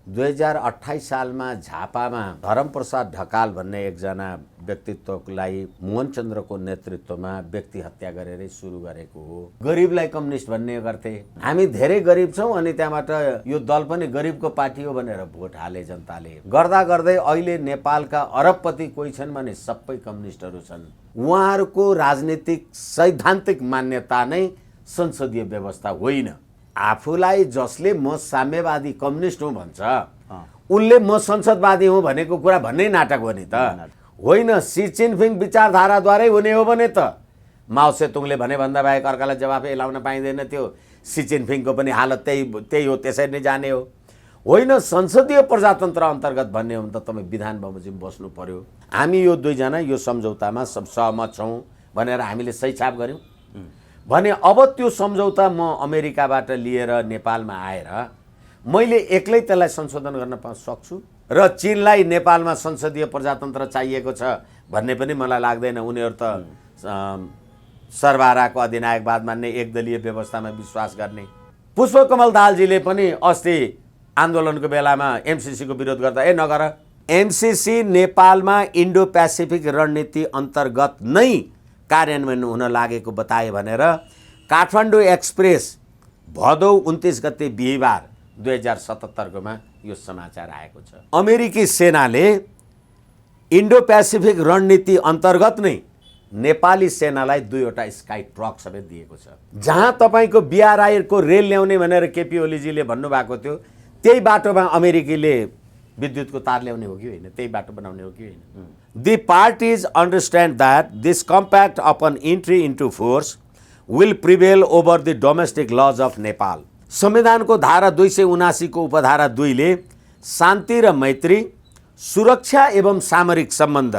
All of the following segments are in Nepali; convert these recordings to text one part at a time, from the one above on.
2028 सालमा झापामा धर्मप्रसाद ढकाल भन्ने एकजना व्यक्तित्वलाई मोहनचन्द्रको नेतृत्वमा व्यक्ति हत्या गरेरै सुरु गरेको हो। गरिबलाई कम्युनिस्ट भन्ने गर्थे। हामी धेरै गरिब छौँ अनि त्यहाँबाट यो दल पनि गरिबको पार्टी हो भनेर भोट हाले जनताले। गर्दा गर्दै अहिले नेपालका अरबपति कोही छन् भने सबै कम्युनिस्टहरू छन्। उहाँहरूको राजनीतिक सैद्धान्तिक मान्यता नै संसदीय व्यवस्था होइन। आफूलाई जसले म साम्यवादी कम्युनिस्ट हुँ भन्छ उनले म संसदवादी हुँ भनेको कुरा भन्नै नाटक हो नि त। होइन, सी चिनफिङ विचारधाराद्वारै हुने हो भने त माओ सेतुङले भने भन्दा बाहेक अर्कालाई जवाफै लाउन पाइँदैन थियो। सी चिनफिङको पनि हालत त्यही हो, त्यसरी नै जाने हो। होइन, संसदीय प्रजातन्त्र अन्तर्गत भन्ने हो भने त तपाईँ विधान बमोजिम बस्नु पर्यो। हामी यो दुईजना यो सम्झौतामा सब सहमत छौँ भनेर हामीले सही छाप गऱ्यौँ भने अब त्यो सम्झौता म अमेरिकाबाट लिएर नेपालमा आएर मैले एक्लै त्यसलाई संशोधन गर्न सक्छु र चीनलाई नेपालमा संसदीय प्रजातन्त्र चाहिएको छ भन्ने पनि मलाई लाग्दैन। उनीहरू त सरबाराको अधिनायकवाद मान्ने एकदलीय व्यवस्थामा विश्वास गर्ने। पुष्पकमल दाहालजीले पनि अस्ति आन्दोलनको बेलामा एमसीसीको विरोध गर्दा नगर, एमसीसी नेपालमा इन्डो पेसिफिक रणनीति अन्तर्गत नै कार्यान्वयन हुन लागेको बताए भनेर काठमाडौँ एक्सप्रेस भदौ 29 गते बिहिबार 2077 यो समाचार आएको छ। अमेरिकी सेनाले इन्डो पेसिफिक रणनीति अन्तर्गत नै नेपाली सेनालाई 2वटा स्काई ट्रक समेत दिएको छ। जहाँ तपाईँको BRI को रेल ल्याउने भनेर केपी ओलीजीले भन्नुभएको थियो त्यही बाटोमा अमेरिकीले विद्युतको तार ल्याउने हो कि होइन, त्यही बाटो बनाउने हो कि होइन। The parties understand that this compact upon entry into force will prevail over the domestic laws of Nepal. संविधानको धारा 279 को उपधारा 2 ले शान्ति र मैत्री, सुरक्षा एवं सामरिक सम्बन्ध,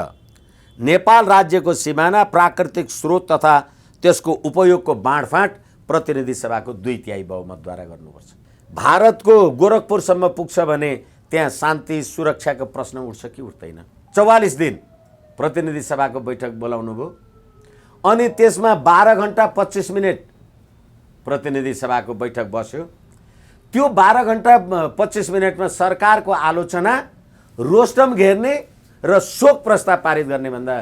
नेपाल राज्यको सिमाना, प्राकृतिक स्रोत तथा त्यसको उपयोगको बाँडफाँट प्रतिनिधि सभाको 2/3 बहुमतद्वारा गर्नुपर्छ। भारतको गोरखपुरसम्म पुग्छ भने त्यहाँ शान्ति सुरक्षाको प्रश्न उठ्छ कि उठ्दैन। 44 दिन प्रतिनिधि सभाको बैठक बोलाउनु भयो अनि त्यसमा 12 घण्टा 25 मिनट प्रतिनिधि सभाको बैठक बस्यो। त्यो 12 घण्टा 25 मिनटमा सरकारको आलोचना, रोस्टम घेर्ने र शोक प्रस्ताव पारित गर्ने भन्दा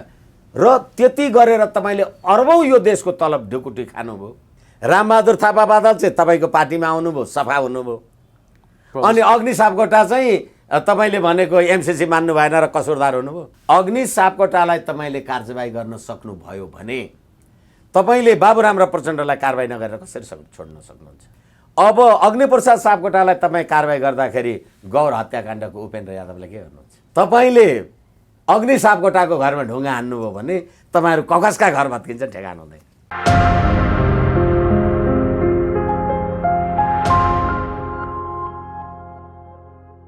र त्यति गरेर तपाईँले अर्बौं यो देशको तलब ढुकुटी खानुभयो। रामबहादुर थापा बादल चाहिँ तपाईँको पार्टीमा आउनुभयो, सफा हुनुभयो। अनि अग्नि सापकोटा चाहिँ तपाईँले भनेको एमसीसी मान्नु भएन र कसुरदार हुनुभयो। अग्नि सापकोटालाई तपाईँले कारबाही गर्न सक्नुभयो भने तपाईँले बाबुराम र प्रचण्डलाई कारबाही नगरेर कसरी छोड्न सक्नुहुन्छ? अब अग्निप्रसाद सापकोटालाई तपाईँ कारबाही गर्दाखेरि गौर हत्याकाण्डको उपेन्द्र यादवले के गर्नुहुन्छ? तपाईँले अग्नि सापकोटाको घरमा ढुङ्गा हान्नुभयो भने तपाईँहरू ककसका घर भत्किन्छ, ठेगान हुँदैन।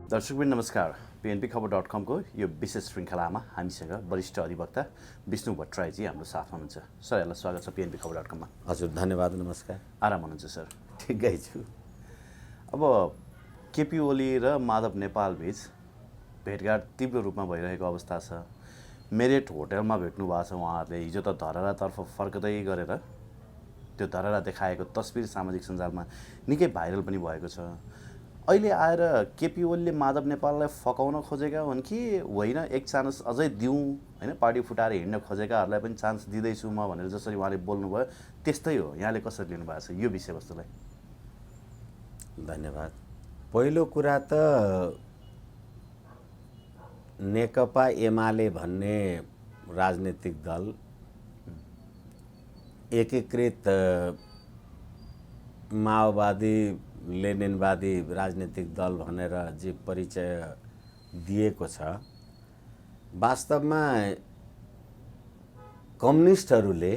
दर्शकबिन नमस्कार। PNPखबर.com को यो विशेष श्रृङ्खलामा हामीसँग वरिष्ठ अधिवक्ता विष्णु भट्टराईजी हाम्रो साथमा हुनुहुन्छ। सर, यहाँलाई स्वागत छ PNPखबर.com मा। हजुर, धन्यवाद, नमस्कार। आराम हुनुहुन्छ सर? ठिकै छु। अब केपी ओली र माधव नेपाल बीच भेटघाट तीव्र रूपमा भइरहेको अवस्था छ। मेरिट होटलमा भेट्नु भएको छ उहाँहरूले। हिजो त धरहरातर्फ फर्कदै गरेर त्यो धरहरा देखाएको तस्बिर सामाजिक सञ्जालमा निकै भाइरल पनि भएको छ। अहिले आएर केपी ओलीले माधव नेपाललाई फकाउन खोजेका हुन् कि होइन, एक चान्स अझै दिउँ, होइन, पार्टी फुटाएर हिँड्न खोजेकाहरूलाई पनि चान्स दिँदैछु म भनेर जसरी उहाँले बोल्नुभयो त्यस्तै हो? यहाँले कसरी लिनुभएको छ यो विषयवस्तुलाई? धन्यवाद। पहिलो कुरा त नेकपा एमाले भन्ने राजनीतिक दल एकीकृत माओवादी लेनिनवादी राजनीतिक दल भनेर जे परिचय दिएको छ, वास्तवमा कम्युनिस्टहरूले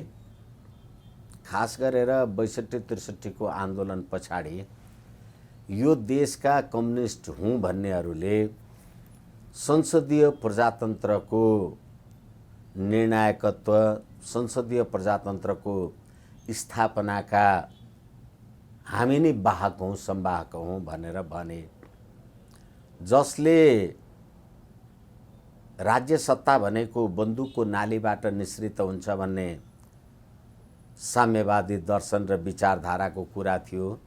खास गरेर 62-63 को आन्दोलन पछाडि यो देशका कम्युनिस्ट हुँ भन्नेहरूले संसदीय प्रजातन्त्रको निर्णायकत्व, संसदीय प्रजातन्त्रको स्थापनाका हामी नै वाहक हौँ, संवाहक हौँ भनेर भने। जसले राज्य सत्ता भनेको बन्दुकको नालीबाट निश्रित हुन्छ भन्ने साम्यवादी दर्शन र विचारधाराको कुरा थियो,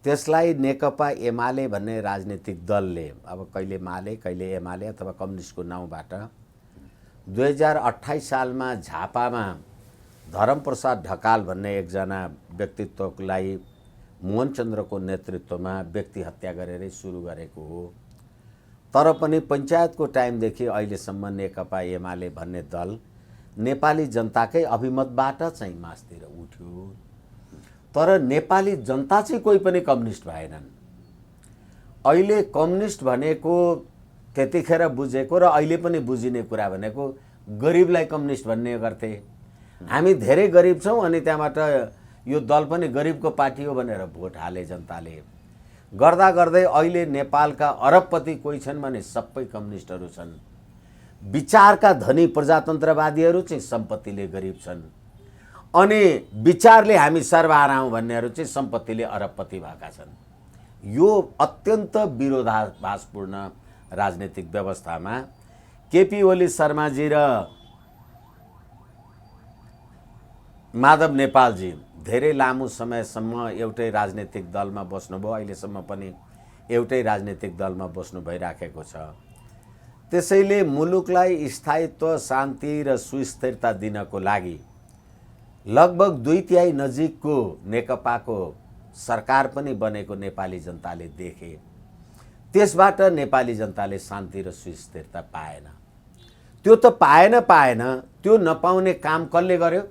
त्यसलाई नेकपा एमाले भन्ने राजनीतिक दलले अब कहिले माले कहिले एमाले अथवा कम्युनिस्टको नाउँबाट 2028 सालमा झापामा धर्मप्रसाद ढकाल भन्ने एकजना व्यक्तित्वलाई मोहनचन्द्रको नेतृत्वमा व्यक्ति हत्या गरेरै सुरु गरेको हो। तर पनि पञ्चायतको टाइमदेखि अहिलेसम्म नेकपा एमाले भन्ने दल नेपाली जनताकै अभिमतबाट चाहिँ मासतिर उठ्यो। तर नेपाली जनता चाहिँ कोही पनि कम्युनिस्ट भएनन्। अहिले कम्युनिस्ट भनेको त्यतिखेर बुझेको र अहिले पनि बुझिने कुरा भनेको गरिबलाई कम्युनिस्ट भन्ने गर्थे। हामी धेरै गरिब छौँ अनि त्यहाँबाट यो दल पनि गरिबको पार्टी हो भनेर भोट हाले जनताले। गर्दा गर्दै अहिले नेपालका अरबपति कोही छन् भने सबै कम्युनिस्टहरू छन्। विचारका धनी प्रजातन्त्रवादीहरू चाहिँ सम्पत्तिले गरिब छन् अनि विचारले हामी सर्वहारा हौँ भन्नेहरू चाहिँ सम्पत्तिले अरबपति भएका छन्। यो अत्यन्त विरोधाभासपूर्ण राजनीतिक व्यवस्थामा केपी ओली शर्माजी र माधव नेपालजी धेरै लामो समयसम्म एउटै राजनीतिक दलमा बस्नुभयो। अहिलेसम्म पनि एउटै राजनीतिक दलमा बस्नु भइराखेको छ। त्यसैले मुलुकलाई स्थायित्व, शान्ति र सुस्थिरता दिनको लागि लगभग 2/3 नजिकको नेकपाको सरकार पनि बनेको नेपाली जनताले देखे। त्यसबाट नेपाली जनताले शान्ति र सुस्थिरता पाएन। त्यो त पाएन, त्यो नपाउने काम कसले गर्यो?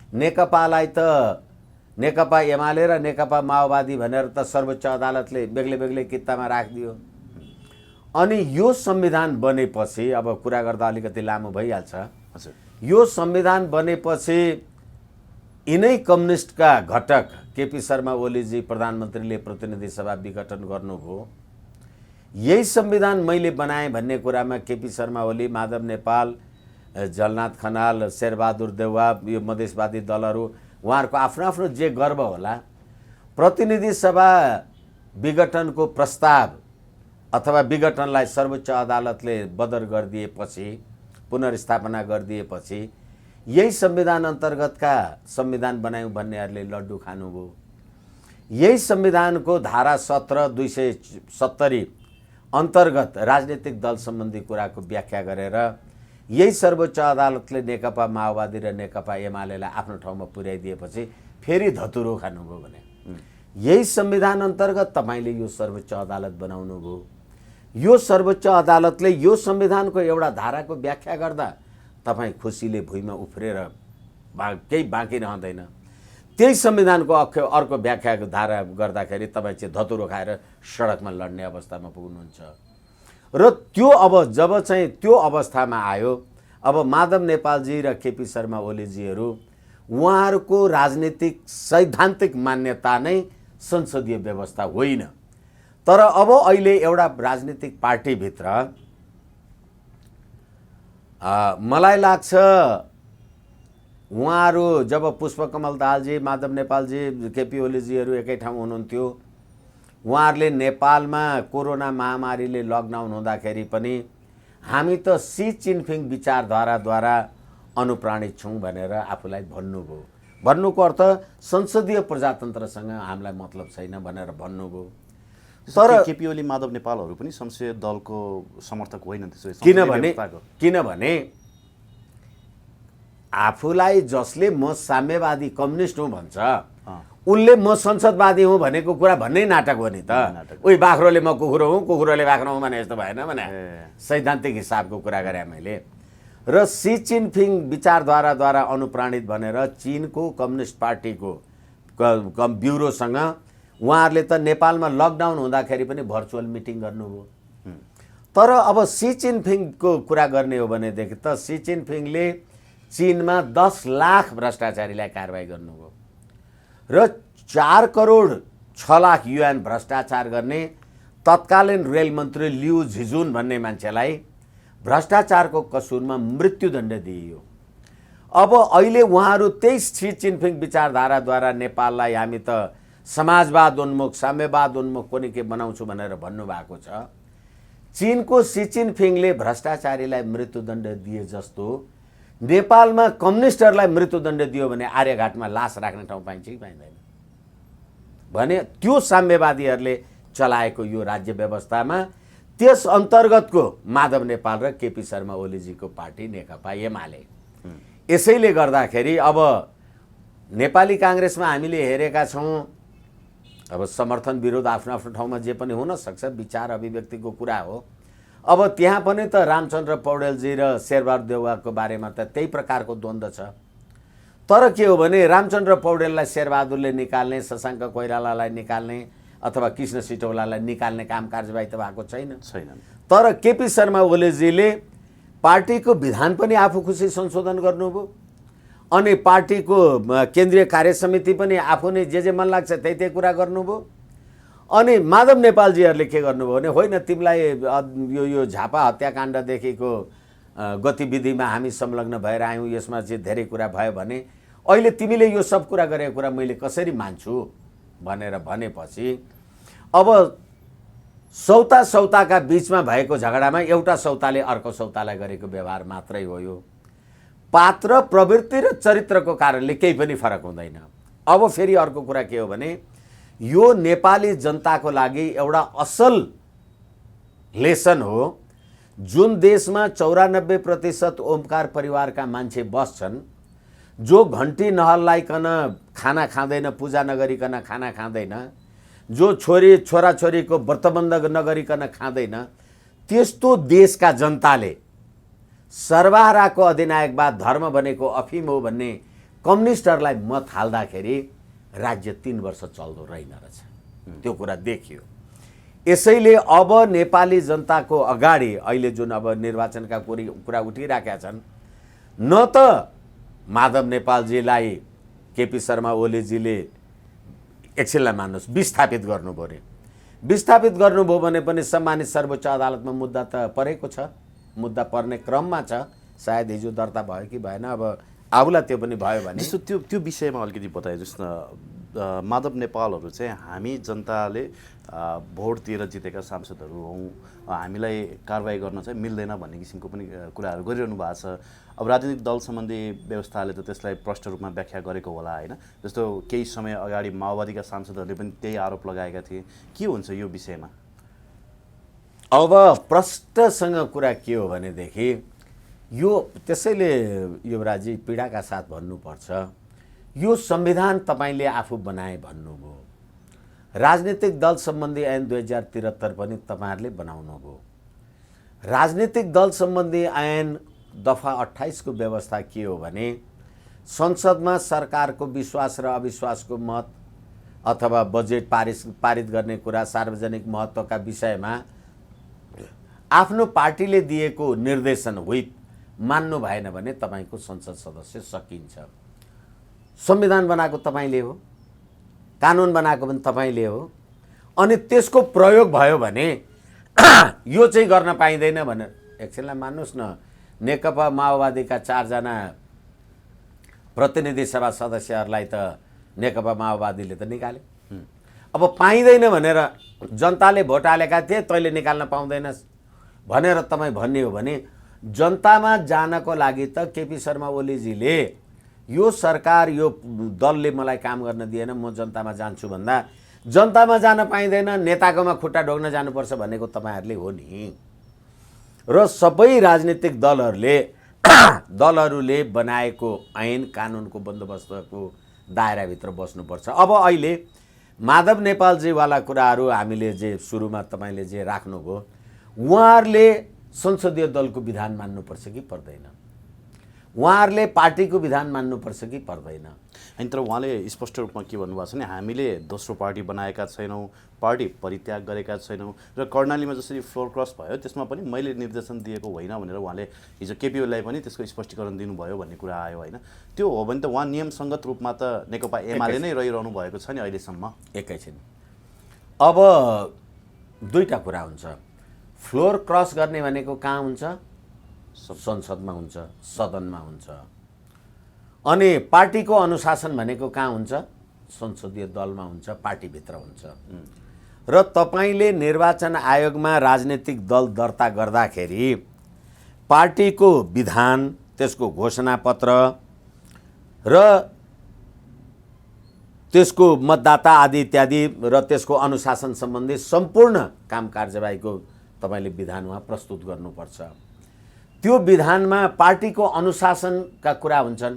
नेकपालाई त नेकपा एमाले र नेकपा माओवादी भनेर त सर्वोच्च अदालतले बेग्लै बेग्लै कित्तामा राखिदियो। अनि यो संविधान बनेपछि अब कुरा गर्दा अलिकति लामो भइहाल्छ। हजुर, यो संविधान बनेपछि यिनै कम्युनिस्टका घटक केपी शर्मा ओलीजी प्रधानमन्त्रीले प्रतिनिधि सभा विघटन गर्नुभयो। यही संविधान मैले बनाएँ भन्ने कुरामा केपी शर्मा ओली, माधव नेपाल, जलनाथ खनाल, शेरबहादुर देउवा, यो मधेसवादी दलहरू उहाँहरूको आफ्नो आफ्नो जे गर्व होला। प्रतिनिधि सभा विघटनको प्रस्ताव अथवा विघटनलाई सर्वोच्च अदालतले बदर गरिदिएपछि, पुनर्स्थापना गरिदिएपछि यही संविधान अन्तर्गतका संविधान बनायौँ भन्नेहरूले लड्डु खानुभयो। यही संविधानको धारा 17 270 अन्तर्गत राजनीतिक दल सम्बन्धी कुराको व्याख्या गरेर यही सर्वोच्च अदालतले नेकपा माओवादी र नेकपा एमालेलाई आफ्नो ठाउँमा पुर्याइदिएपछि फेरि धतुरो खानुभयो भने यही संविधान अन्तर्गत तपाईँले यो सर्वोच्च अदालत बनाउनु भयो। यो सर्वोच्च अदालतले यो संविधानको एउटा धाराको व्याख्या गर्दा तपाईँ खुसीले भुइँमा उफ्रेर केही बाँकी रहँदैन। त्यही संविधानको अर्को व्याख्याको धारा गर्दाखेरि तपाईँ चाहिँ धतुरो खाएर सडकमा लड्ने अवस्थामा पुग्नुहुन्छ। र त्यो अब जब चाहिँ त्यो अवस्थामा आयो, अब माधव नेपालजी र केपी शर्मा ओलीजीहरू उहाँहरूको राजनीतिक सैद्धान्तिक मान्यता नै संसदीय व्यवस्था होइन। तर अब अहिले एउटा राजनीतिक पार्टीभित्र मलाई लाग्छ उहाँहरू जब पुष्पकमल दाहालजी, माधव नेपालजी, केपी ओलीजीहरू एकै ठाउँ हुनुहुन्थ्यो, उहाँहरूले नेपालमा कोरोना महामारीले लकडाउन हुँदाखेरि पनि हामी त सी चिनफिङ विचारधाराद्वारा अनुप्राणित छौँ भनेर आफूलाई भन्नुभयो। भन्नुको अर्थ संसदीय प्रजातन्त्रसँग हामीलाई मतलब छैन भनेर भन्नुभयो। तर केपी ओली, माधव नेपालहरू पनि संसदीय दलको समर्थक होइनन्। किनभने आफूलाई जसले म साम्यवादी कम्युनिस्ट हुँ भन्छ उनले म संसदवादी हुँ भनेको कुरा भन्नै नाटक हो नि त। उही बाख्रोले म कुखुरो हुँ, कुखुरोले बाख्रो हुँ भने यस्तो भएन भने सैद्धान्तिक हिसाबको कुरा गरेँ मैले। र सी चिनफिङ विचारधाराद्वारा अनुप्राणित भनेर चीनको कम्युनिस्ट पार्टीको ब्युरोसँग उहाँहरूले त नेपालमा लकडाउन हुँदाखेरि पनि भर्चुअल मिटिङ गर्नुभयो। तर अब सी चिनफिङको कुरा गर्ने हो भनेदेखि त सी चिनफिङले चीनमा 10 लाख भ्रष्टाचारीलाई कारवाही गर्नुभयो र 4 करोड 6 लाख युएन भ्रष्टाचार गर्ने तत्कालीन रेल मन्त्री लिउ झिजुन भन्ने मान्छेलाई भ्रष्टाचारको कसुरमा मृत्युदण्ड दिइयो। अब अहिले उहाँहरू त्यही सी चिनफिङ विचारधाराद्वारा नेपाललाई हामी त समाजवाद उन्मुख, साम्यवाद उन्मुख कुनै के बनाउँछु भनेर भन्नुभएको छ। चीनको सी चिनफिङले भ्रष्टाचारीलाई मृत्युदण्ड दिए जस्तो नेपालमा कम्युनिस्टहरूलाई मृत्युदण्ड दियो भने आर्यघाटमा लास राख्ने ठाउँ पाइन्छ कि पाइँदैन? भने त्यो साम्यवादीहरूले चलाएको यो राज्य व्यवस्थामा त्यस अन्तर्गतको माधव नेपाल र केपी शर्मा ओलीजीको पार्टी नेकपा एमाले। यसैले गर्दाखेरि अब नेपाली काङ्ग्रेसमा हामीले हेरेका छौँ, अब समर्थन विरोध आफ्नो आफ्नो ठाउँमा जे पनि हुन सक्छ, विचार अभिव्यक्तिको कुरा हो। अब त्यहाँ पनि त रामचन्द्र पौडेलजी र शेरबहादुर देउवाको बारेमा त त्यही प्रकारको द्वन्द्व छ। तर के हो भने रामचन्द्र पौडेललाई शेरबहादुरले निकाल्ने, शशाङ्क कोइरालालाई निकाल्ने अथवा कृष्ण सिटौलालाई निकाल्ने काम कार्यवाही त भएको छैन। तर केपी शर्मा ओलीजीले पार्टीको विधान पनि आफू खुसी संशोधन गर्नुभयो अनि पार्टीको केन्द्रीय कार्य समिति पनि आफू नै जे मन लाग्छ त्यही कुरा गर्नुभयो। अनि माधव नेपालजीहरूले के गर्नुभयो भने होइन तिमीलाई यो झापा हत्याकाण्डदेखिको गतिविधिमा हामी संलग्न भएर आयौँ, यसमा चाहिँ धेरै कुरा भयो भने अहिले तिमीले यो सब कुरा गरेको कुरा मैले कसरी मान्छु भनेर भनेपछि अब सौताका बीचमा भएको झगडामा एउटा सौताले अर्को सौतालाई गरेको व्यवहार मात्रै हो। यो पात्र प्रवृत्ति र चरित्रको कारणले केही पनि फरक हुँदैन। अब फेरि अर्को कुरा के हो भने यो नेपाली जनताको लागि एउटा असल लेसन हो। जुन देशमा 94% ओमकार परिवारका मान्छे बस्छन्, जो घन्टी नहल्लाइकन खाना खाँदैन, पूजा नगरिकन खाना खाँदैन, जो छोराछोरीको व्रतबन्ध नगरिकन खाँदैन, त्यस्तो देशका जनताले सर्वहाराको अधिनायकवाद धर्म बनेको अफिम हो भन्ने कम्युनिस्टहरूलाई मत हाल्दाखेरि राज्य 3 वर्ष चल्दो रहेन रहेछ। त्यो कुरा देखियो। यसैले अब नेपाली जनताको अगाडि अहिले जुन अब निर्वाचनका कुरा उठिराखेका छन्, न त माधव नेपालजीलाई केपी शर्मा ओलीजीले एकछिनलाई मान्नुहोस् विस्थापित गर्नुभयो रे। विस्थापित गर्नुभयो भने पनि सम्मानित सर्वोच्च अदालतमा मुद्दा त परेको छ, मुद्दा पर्ने क्रममा छ। सायद हिजो दर्ता भयो कि भएन, अब आउला त्यो पनि भयो भने। त्यो विषयमा अलिकति बताइदिनुहोस् न। माधव नेपालहरू चाहिँ हामी जनताले भोट दिएर जितेका सांसदहरू हौँ, हामीलाई कारवाही गर्न चाहिँ मिल्दैन भन्ने किसिमको पनि कुराहरू गरिरहनु भएको छ। अब राजनीतिक दल सम्बन्धी व्यवस्थाले त त्यसलाई प्रष्ट रूपमा व्याख्या गरेको होला होइन। जस्तो केही समय अगाडि माओवादीका सांसदहरूले पनि त्यही आरोप लगाएका थिए। के हुन्छ यो विषयमा? अब प्रष्टसँग कुरा के हो भनेदेखि यो त्यसैले युवराजी पीडाका साथ भन्नुपर्छ, यो संविधान तपाईँले आफू बनाए भन्नुभयो, राजनीतिक दल सम्बन्धी ऐन 2073 पनि तपाईँहरूले बनाउनुभयो। राजनीतिक दल सम्बन्धी ऐन दफा 28 को व्यवस्था के हो भने संसदमा सरकारको विश्वास र अविश्वासको मत अथवा बजेट पारित गर्ने कुरा, सार्वजनिक महत्त्वका विषयमा आफ्नो पार्टीले दिएको निर्देशन व्हिप मान्नु भएन भने तपाईँको संसद सदस्य सकिन्छ। संविधान बनाएको तपाईँले हो, कानुन बनाएको पनि तपाईँले हो, अनि त्यसको प्रयोग भयो भने यो चाहिँ गर्न पाइँदैन भनेर एकछिनलाई मान्नुहोस् न। नेकपा माओवादीका 4 जना प्रतिनिधि सभा सदस्यहरूलाई त नेकपा माओवादीले त निकाले। अब पाइँदैन भनेर जनताले भोट हालेका थिए, तैँले निकाल्न पाउँदैनस् भनेर तपाईँ भन्ने हो भने जनतामा जानको लागि त केपी शर्मा ओलीजीले यो सरकार यो दलले मलाई काम गर्न दिएन, म जनतामा जान्छु भन्दा जनतामा जान पाइँदैन, नेताकोमा खुट्टा ढोग्न जानुपर्छ भनेको तपाईँहरूले हो नि। र सबै राजनीतिक दलहरूले बनाएको ऐन कानुनको बन्दोबस्तको दायराभित्र बस्नुपर्छ। अब अहिले माधव नेपालजीवाला कुराहरू हामीले जे सुरुमा तपाईँले जे राख्नुभयो, उहाँहरूले संसदीय दलको विधान मान्नुपर्छ कि पर्दैन, उहाँहरूले पार्टीको विधान मान्नुपर्छ कि पर्दैन। अनि तर उहाँले स्पष्ट रूपमा के भन्नुभएको छ भने हामीले दोस्रो पार्टी बनाएका छैनौँ, पार्टी परित्याग गरेका छैनौँ, र कर्णालीमा जसरी फ्लोर क्रस भयो त्यसमा पनि मैले निर्देशन दिएको होइन भनेर उहाँले हिजो केपी ओलीलाई पनि त्यसको स्पष्टीकरण दिनुभयो भन्ने कुरा आयो होइन। त्यो हो भने त उहाँ नियमसङ्गत रूपमा त नेकपा एमाले नै रहिरहनु भएको छ नि अहिलेसम्म। एकैछिन, अब दुईटा कुरा हुन्छ। फ्लोर क्रस गर्ने भनेको कहाँ हुन्छ? संसदमा हुन्छ, सदनमा हुन्छ। अनि पार्टीको अनुशासन भनेको कहाँ हुन्छ? संसदीय दलमा हुन्छ, पार्टीभित्र हुन्छ। र तपाईँले निर्वाचन आयोगमा राजनीतिक दल दर्ता गर्दाखेरि पार्टीको विधान, त्यसको घोषणापत्र र त्यसको मतदाता आदि इत्यादि र त्यसको अनुशासन सम्बन्धी सम्पूर्ण काम कार्यवाहीको तपाईँले विधानमा प्रस्तुत गर्नुपर्छ। त्यो विधानमा पार्टीको अनुशासनका कुरा हुन्छन्।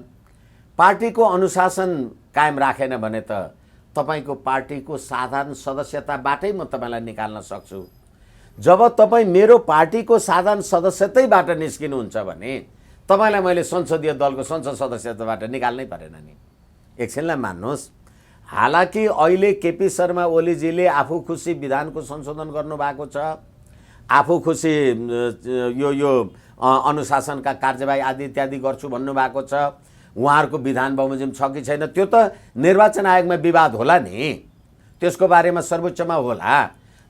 पार्टीको अनुशासन कायम राखेन भने त तपाईँको पार्टीको साधारण सदस्यताबाटै म तपाईँलाई निकाल्न सक्छु। जब तपाईँ मेरो पार्टीको साधारण सदस्यतैबाट निस्किनुहुन्छ भने तपाईँलाई मैले संसदीय दलको संसद सदस्यताबाट निकाल्नै परेन नि। एकछिनलाई मान्नुहोस्, हालाकि अहिले केपी शर्मा ओलीजीले आफू खुसी विधानको संशोधन गर्नुभएको छ, आफू खुसी यो अनुशासनका कार्यवाही आदि इत्यादि गर्छु भन्नुभएको छ। उहाँहरूको विधान बमोजिम छ कि छैन त्यो त निर्वाचन आयोगमा विवाद होला नि, त्यसको बारेमा सर्वोच्चमा होला।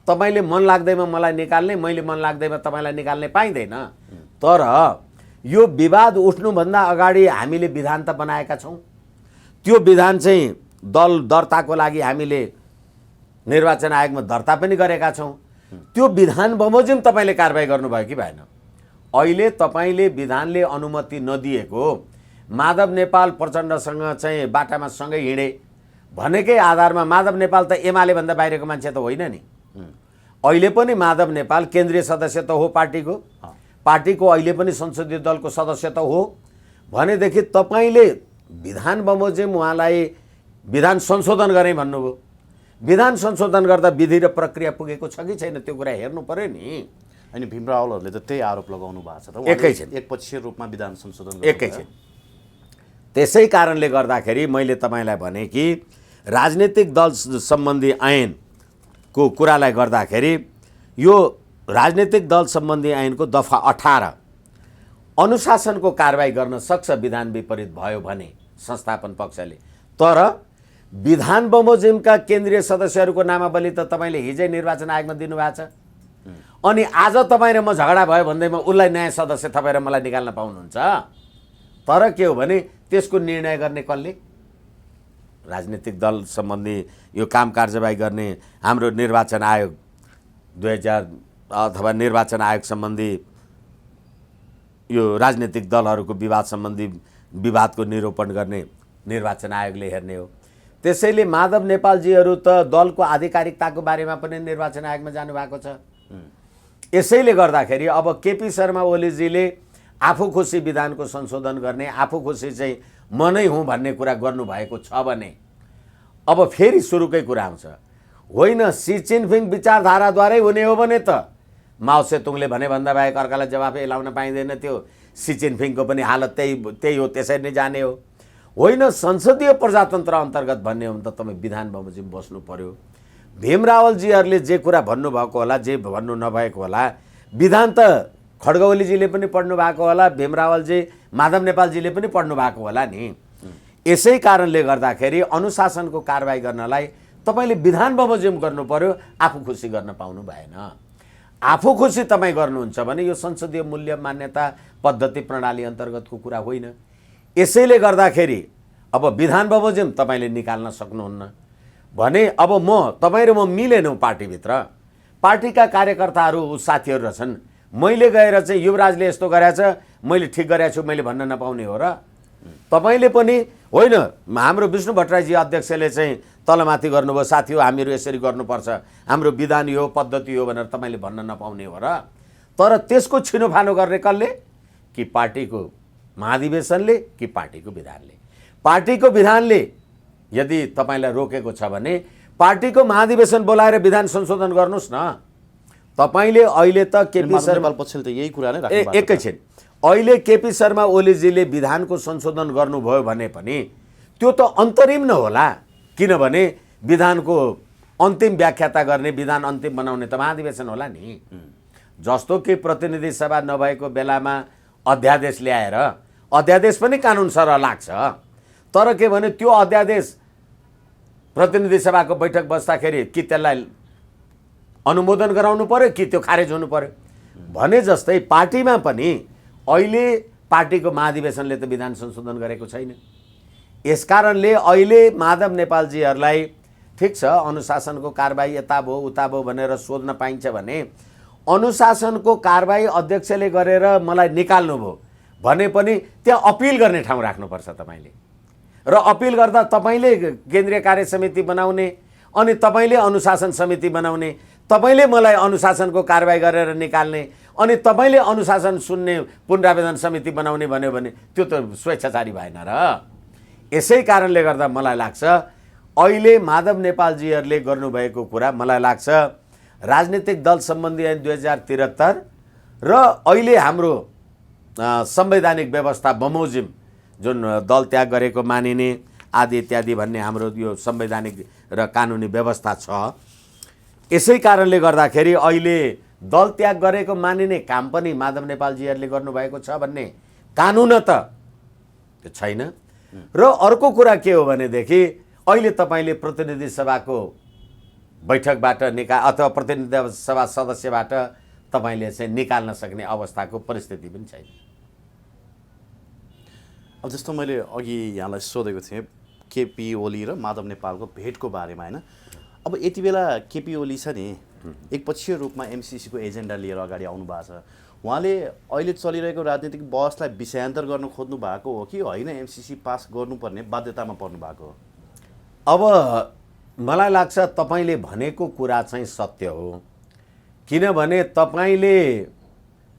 तपाईँले मन लाग्दैमा मलाई निकाल्ने, मैले मन लाग्दैमा तपाईँलाई निकाल्ने पाइँदैन। तर यो विवाद उठ्नुभन्दा अगाडि हामीले विधान त बनाएका छौँ। त्यो विधान चाहिँ दल दर्ताको लागि हामीले निर्वाचन आयोगमा दर्ता पनि गरेका छौँ। त्यो विधान बमोजिम तपाईँले कारबाही गर्नुभयो कि भएन? अहिले तपाईँले विधानले अनुमति नदिएको माधव नेपाल प्रचण्डसँग चाहिँ बाटामा सँगै हिँडे भनेकै आधारमा माधव नेपाल त एमाले भन्दा बाहिरको मान्छे त होइन नि। अहिले पनि माधव नेपाल केन्द्रीय सदस्य त हो पार्टीको अहिले पनि संसदीय दलको सदस्य त हो भनेदेखि तपाईँले विधान बमोजिम उहाँलाई विधान संशोधन गरेँ भन्नुभयो। विधान संशोधन गर्दा विधि र प्रक्रिया पुगेको छ कि छैन त्यो कुरा हेर्नु पर्यो नि। अनि भीम रावलहरूले त त्यही आरोप लगाउनु भएको छ त, एकैछिन एकपक्षीय रूपमा विधान संशोधन एकैछिन। त्यसै कारणले गर्दाखेरि मैले तपाईँलाई भने कि राजनीतिक दल सम्बन्धी ऐनको कुरालाई गर्दाखेरि यो राजनीतिक दल सम्बन्धी ऐनको दफा 18 अनुशासनको कारबाही गर्न सक्छ विधान विपरीत भयो भने संस्थापन पक्षले। तर विधान बमोजिमका केन्द्रीय सदस्यहरूको नामावली त तपाईँले हिजै निर्वाचन आयोगमा दिनुभएको छ। अनि आज तपाईँ र म झगडा भयो भन्दैमा उसलाई नयाँ सदस्य तपाईँ र मलाई निकाल्न पाउनुहुन्छ। तर के हो भने त्यसको निर्णय गर्ने कसले? राजनीतिक दल सम्बन्धी यो काम कारबाही गर्ने हाम्रो निर्वाचन आयोग 2000 अथवा निर्वाचन आयोग सम्बन्धी यो राजनीतिक दलहरूको विवाद सम्बन्धी विवादको निरूपण गर्ने निर्वाचन आयोगले हेर्ने हो। त्यसैले माधव नेपालजीहरू त दलको आधिकारिकताको बारेमा पनि निर्वाचन आयोगमा जानुभएको छ। यसैले गर्दाखेरि अब केपी शर्मा ओलीजीले आफू खुसी विधानको संशोधन गर्ने, आफू खुसी चाहिँ म नै हुँ भन्ने कुरा गर्नुभएको छ भने अब फेरि सुरुकै कुरा आउँछ। होइन, सी जिनपिङ विचारधाराद्वारै हुने हो भने त माओ सेतुङले भने भन्दा बाहेक अर्कालाई जवाफै लाउन पाइँदैन। त्यो सी जिनपिङको पनि हालत त्यही हो, त्यसरी नै जाने हो। होइन, संसदीय प्रजातन्त्र अन्तर्गत भन्ने हो भने त तपाईँ विधान बमोजिम बस्नु पर्यो। भीम रावलजीहरूले जे कुरा भन्नुभएको होला, जे भन्नु नभएको होला, विधान त खड्गवलीजीले पनि पढ्नु भएको होला, भीम रावलजी माधव नेपालजीले पनि पढ्नु भएको होला नि। यसै कारणले गर्दाखेरि अनुशासनको कारबाही गर्नलाई तपाईँले विधान बमोजिम गर्नु पर्यो, आफू खुसी गर्न पाउनु भएन। आफू खुसी तपाईँ गर्नुहुन्छ भने यो संसदीय मूल्य मान्यता पद्धति प्रणाली अन्तर्गतको कुरा होइन। यसैले गर्दाखेरि अब विधान बमोजिम तपाईँले निकाल्न सक्नुहुन्न भने अब तपाईँ र म मिलेनौँ पार्टीभित्र, पार्टीका कार्यकर्ताहरू साथीहरू रहेछन्, मैले गएर चाहिँ युवराजले यस्तो गरेछ मैले ठिक गरेको छु मैले भन्न नपाउने हो र? तपाईँले पनि होइन, हाम्रो विष्णु भट्टराईजी अध्यक्षले चाहिँ तलमाथि गर्नुभयो, साथी हो हामीहरू यसरी गर्नुपर्छ, हाम्रो विधान यो पद्धति हो भनेर तपाईँले भन्न नपाउने हो र? तर त्यसको छिनोफानो गर्ने कसले? कि पार्टीको महाधिवेशनले कि पार्टीको विधानले? पार्टीको विधानले यदि तपाईँलाई रोकेको छ भने पार्टीको महाधिवेशन बोलाएर विधान संशोधन गर्नुहोस् न। तपाईँले अहिले त केपी शर्मा पक्षले त यही कुरा नै राख्नु भएको छ। एकैछिन, अहिले केपी शर्मा ओलीजीले विधानको संशोधन गर्नुभयो भने पनि त्यो त अन्तरिम न होला, किनभने विधानको अन्तिम व्याख्याता गर्ने, विधान अन्तिम बनाउने त महाधिवेशन होला नि। जस्तो कि प्रतिनिधि सभा नभएको बेलामा अध्यादेश ल्याएर, अध्यादेश पनि कानुन सरह लाग्छ, तर के भने त्यो अध्यादेश प्रतिनिधि सभाको बैठक बस्दाखेरि कि त्यसलाई अनुमोदन गराउनु पर्यो कि त्यो खारेज हुनु पर्यो भने जस्तै पार्टीमा पनि अहिले पार्टीको महाधिवेशनले त विधान संशोधन गरेको छैन। यसकारणले अहिले माधव नेपालजीहरूलाई ठिक छ अनुशासनको कारबाही यता भयो उता भयो भनेर सोध्न पाइन्छ भने अनुशासनको कारबाही अध्यक्षले गरेर मलाई निकाल्नुभयो भने पनि त्यहाँ अपिल गर्ने ठाउँ राख्नुपर्छ। तपाईँले र अपिल गर्दा तपाईँले केन्द्रीय कार्य समिति बनाउने अनि तपाईँले अनुशासन समिति बनाउने, तपाईँले मलाई अनुशासनको कारबाही गरेर निकाल्ने अनि तपाईँले अनुशासन सुन्ने पुनरावेदन समिति बनाउने भन्यो भने त्यो त स्वेच्छाचारी भएन र। यसै कारणले गर्दा मलाई लाग्छ अहिले माधव नेपालजीहरूले गर्नुभएको कुरा मलाई लाग्छ राजनीतिक दल सम्बन्धी ऐन 2073 र अहिले हाम्रो संवैधानिक व्यवस्था बमोजिम जुन दल त्याग गरेको मानिने आदि इत्यादि भन्ने हाम्रो यो संवैधानिक र कानुनी व्यवस्था छ। यसै कारणले गर्दाखेरि अहिले दल त्याग गरेको मानिने काम पनि माधव नेपालजीहरूले गर्नुभएको छ भन्ने कानुन त त्यो छैन। र अर्को कुरा के हो भनेदेखि अहिले तपाईँले प्रतिनिधि सभाको बैठकबाट अथवा प्रतिनिधि सभा सदस्यबाट तपाईँले चाहिँ निकाल्न सक्ने अवस्थाको परिस्थिति पनि छैन। अब जस्तो मैले अघि यहाँलाई सोधेको थिएँ केपी ओली र माधव नेपालको भेटको बारेमा होइन, अब यति बेला केपी ओली छ नि एकपक्षीय रूपमा एमसिसीको एजेन्डा लिएर अगाडि आउनु भएको छ। उहाँले अहिले चलिरहेको राजनीतिक बहसलाई विषयान्तर गर्न खोज्नु भएको हो कि होइन एमसिसी पास गर्नुपर्ने बाध्यतामा पर्नु भएको हो? अब मलाई लाग्छ तपाईँले भनेको कुरा चाहिँ सत्य हो, किनभने तपाईँले